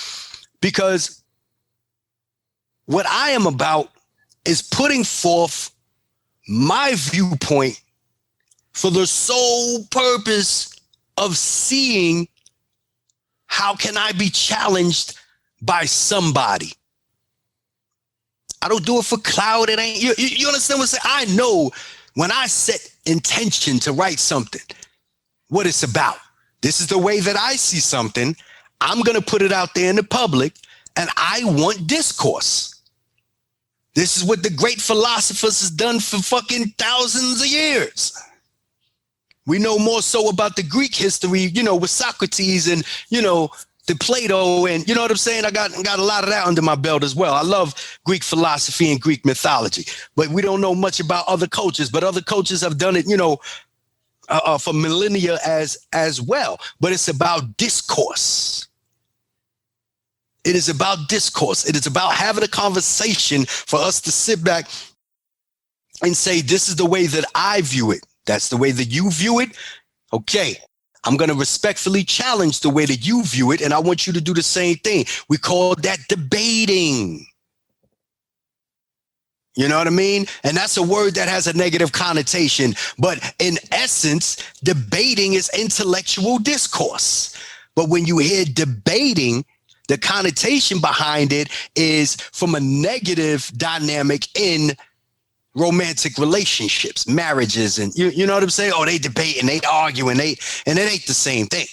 Speaker 2: because what I am about is putting forth my viewpoint for the sole purpose of seeing how can I be challenged by somebody. I don't do it for clout. It ain't, you understand what I'm saying? I know when I set intention to write something, what it's about. This is the way that I see something. I'm going to put it out there in the public, and I want discourse. This is what the great philosophers has done for fucking thousands of years. We know more so about the Greek history, with Socrates and, the Plato, and you know what I'm saying? I got a lot of that under my belt as well. I love Greek philosophy and Greek mythology, but we don't know much about other cultures, but other cultures have done it, for millennia as well. But it's about discourse. It is about discourse. It is about having a conversation for us to sit back and say, this is the way that I view it. That's the way that you view it. Okay, I'm going to respectfully challenge the way that you view it, and I want you to do the same thing. We call that debating. You know what I mean? And that's a word that has a negative connotation. But in essence, debating is intellectual discourse. But when you hear debating, the connotation behind it is from a negative dynamic in romantic relationships, marriages, and you know what I'm saying? Oh, they debate and they argue and it ain't the same thing.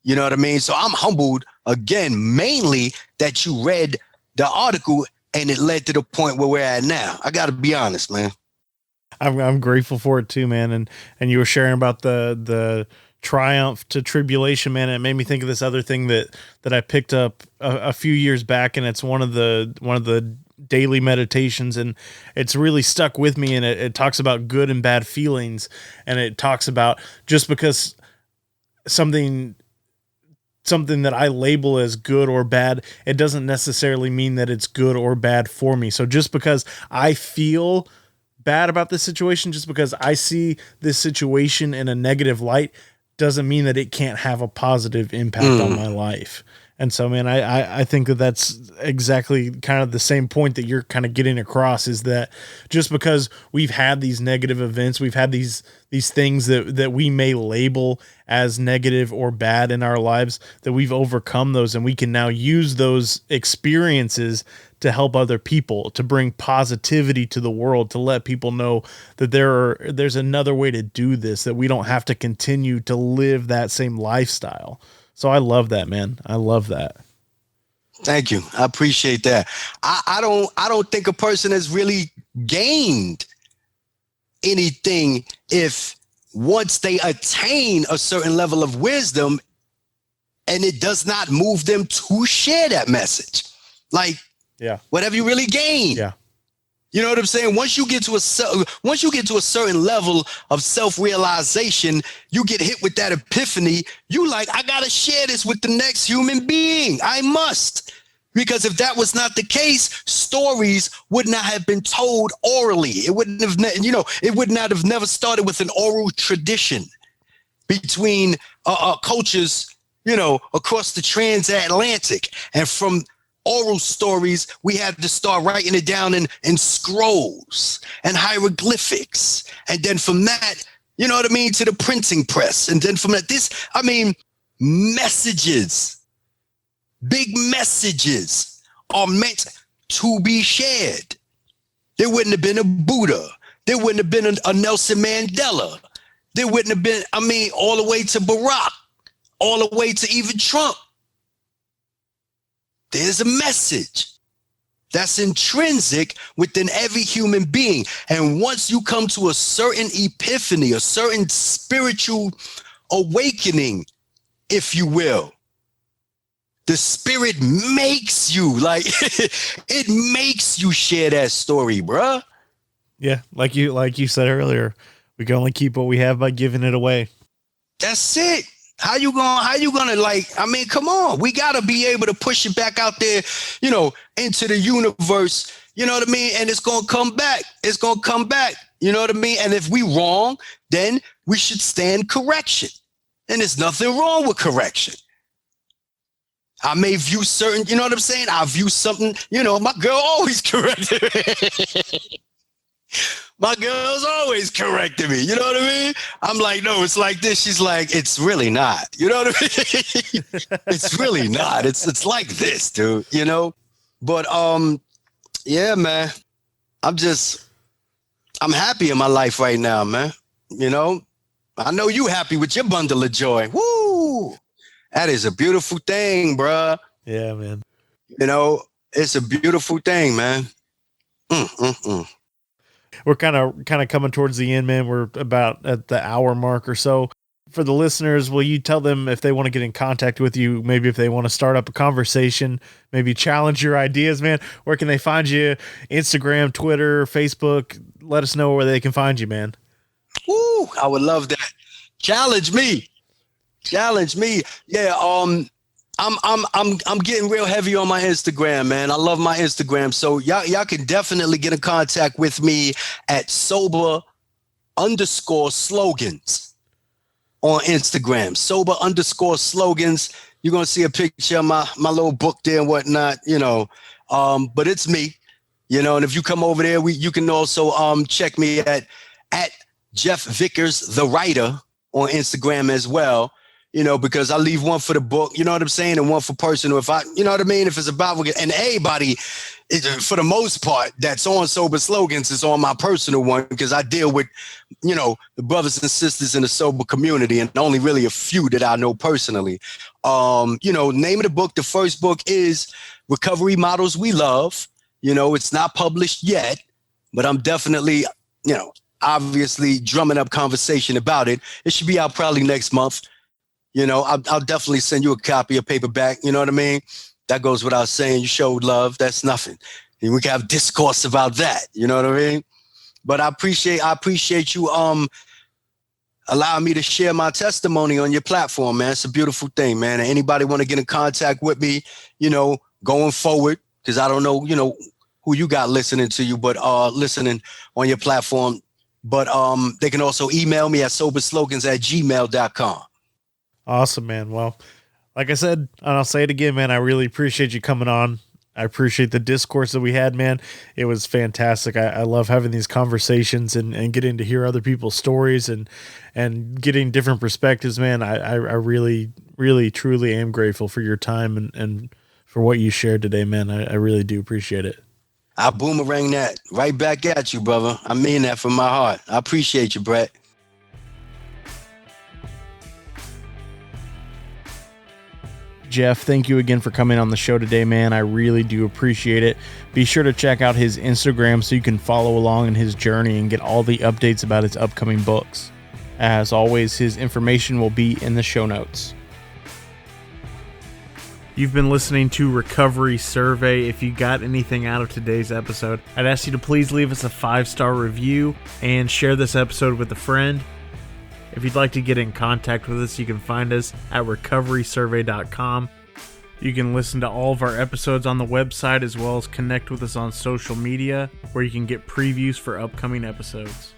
Speaker 2: You know what I mean? So I'm humbled again, mainly that you read the article and it led to the point where we're at now. I got to be honest, man.
Speaker 1: I'm grateful for it too, man. And you were sharing about the triumph to tribulation, man. And it made me think of this other thing that I picked up a few years back, and it's one of the daily meditations, and it's really stuck with me. And it talks about good and bad feelings, and it talks about just because something that I label as good or bad, it doesn't necessarily mean that it's good or bad for me. So just because I feel bad about this situation, just because I see this situation in a negative light, doesn't mean that it can't have a positive impact on my life. And so, man, I think that's exactly kind of the same point that you're kind of getting across, is that just because we've had these negative events, we've had these things that we may label as negative or bad in our lives, that we've overcome those, and we can now use those experiences to help other people, to bring positivity to the world, to let people know that there's another way to do this, that we don't have to continue to live that same lifestyle. So I love that, man. I love that.
Speaker 2: Thank you. I appreciate that. I don't think a person has really gained anything if once they attain a certain level of wisdom and it does not move them to share that message. Like,
Speaker 1: yeah,
Speaker 2: what have you really gained?
Speaker 1: Yeah.
Speaker 2: You know what I'm saying? Once you get to a certain level of self-realization, you get hit with that epiphany. You like, I got to share this with the next human being. I must. Because if that was not the case, stories would not have been told orally. It wouldn't have, it would not have never started with an oral tradition between cultures, across the transatlantic. And from oral stories, we had to start writing it down in scrolls and hieroglyphics. And then from that, you know what I mean, to the printing press. And then from that, messages, big messages are meant to be shared. There wouldn't have been a Buddha. There wouldn't have been a Nelson Mandela. There wouldn't have been, all the way to Barack, all the way to even Trump. There's a message that's intrinsic within every human being. And once you come to a certain epiphany, a certain spiritual awakening, if you will, the spirit makes you, it makes you share that story, bruh.
Speaker 1: Yeah, like you said earlier, we can only keep what we have by giving it away.
Speaker 2: That's it. How you gonna come on. We gotta be able to push it back out there, into the universe, you know what I mean? And it's gonna come back. It's gonna come back. You know what I mean? And if we wrong, then we should stand correction. And there's nothing wrong with correction. I may view certain, you know what I'm saying? I view something, my girl always corrected me. My girl's always correcting me. You know what I mean? I'm like, no, it's like this. She's like, it's really not. You know what I mean? It's really not. It's like this, dude, But yeah, man. I'm happy in my life right now, man. I know you happy with your bundle of joy. Woo! That is a beautiful thing, bruh.
Speaker 1: Yeah, man.
Speaker 2: It's a beautiful thing, man.
Speaker 1: We're kind of coming towards the end, man. We're about at the hour mark or so. For the listeners, will you tell them if they want to get in contact with you, maybe if they want to start up a conversation, maybe challenge your ideas, man? Where can they find you? Instagram, Twitter, Facebook? Let us know where they can find you, man.
Speaker 2: Woo! I would love that. Challenge me. Yeah. I'm getting real heavy on my Instagram, man. I love my Instagram. So y'all can definitely get in contact with me at Sober_Slogans on Instagram. Sober_Slogans. You're going to see a picture of my little book there and whatnot, but it's me, and if you come over there, you can also check me at Jeff Vickers, the writer, on Instagram as well. Because I leave one for the book, you know what I'm saying, and one for personal. If it's about, and everybody, for the most part, that's on Sober Slogans is on my personal one, because I deal with, the brothers and sisters in the sober community, and only really a few that I know personally. Name of the book, the first book is Recovery Models We Love. It's not published yet, but I'm definitely, obviously drumming up conversation about it. It should be out probably next month. I'll definitely send you a copy of paperback. You know what I mean? That goes without saying. You showed love. That's nothing. And we can have discourse about that. You know what I mean? But I appreciate you allowing me to share my testimony on your platform, man. It's a beautiful thing, man. And anybody want to get in contact with me, going forward, because I don't know, who you got listening to you, but listening on your platform. But they can also email me at soberslogans@gmail.com.
Speaker 1: Awesome, man. Well, like I said, and I'll say it again, man, I really appreciate you coming on. I appreciate the discourse that we had, man. It was fantastic. I love having these conversations and getting to hear other people's stories and getting different perspectives, man. I really, really, truly am grateful for your time and for what you shared today, man. I really do appreciate it.
Speaker 2: I boomerang that right back at you, brother. I mean that from my heart. I appreciate you, Brett.
Speaker 1: Jeff, thank you again for coming on the show today, man. I really do appreciate it. Be sure to check out his Instagram so you can follow along in his journey and get all the updates about his upcoming books. As always, his information will be in the show notes. You've been listening to Recovery Survey. If you got anything out of today's episode, I'd ask you to please leave us a 5-star review and share this episode with a friend. If you'd like to get in contact with us, you can find us at recoverysurvey.com. You can listen to all of our episodes on the website, as well as connect with us on social media, where you can get previews for upcoming episodes.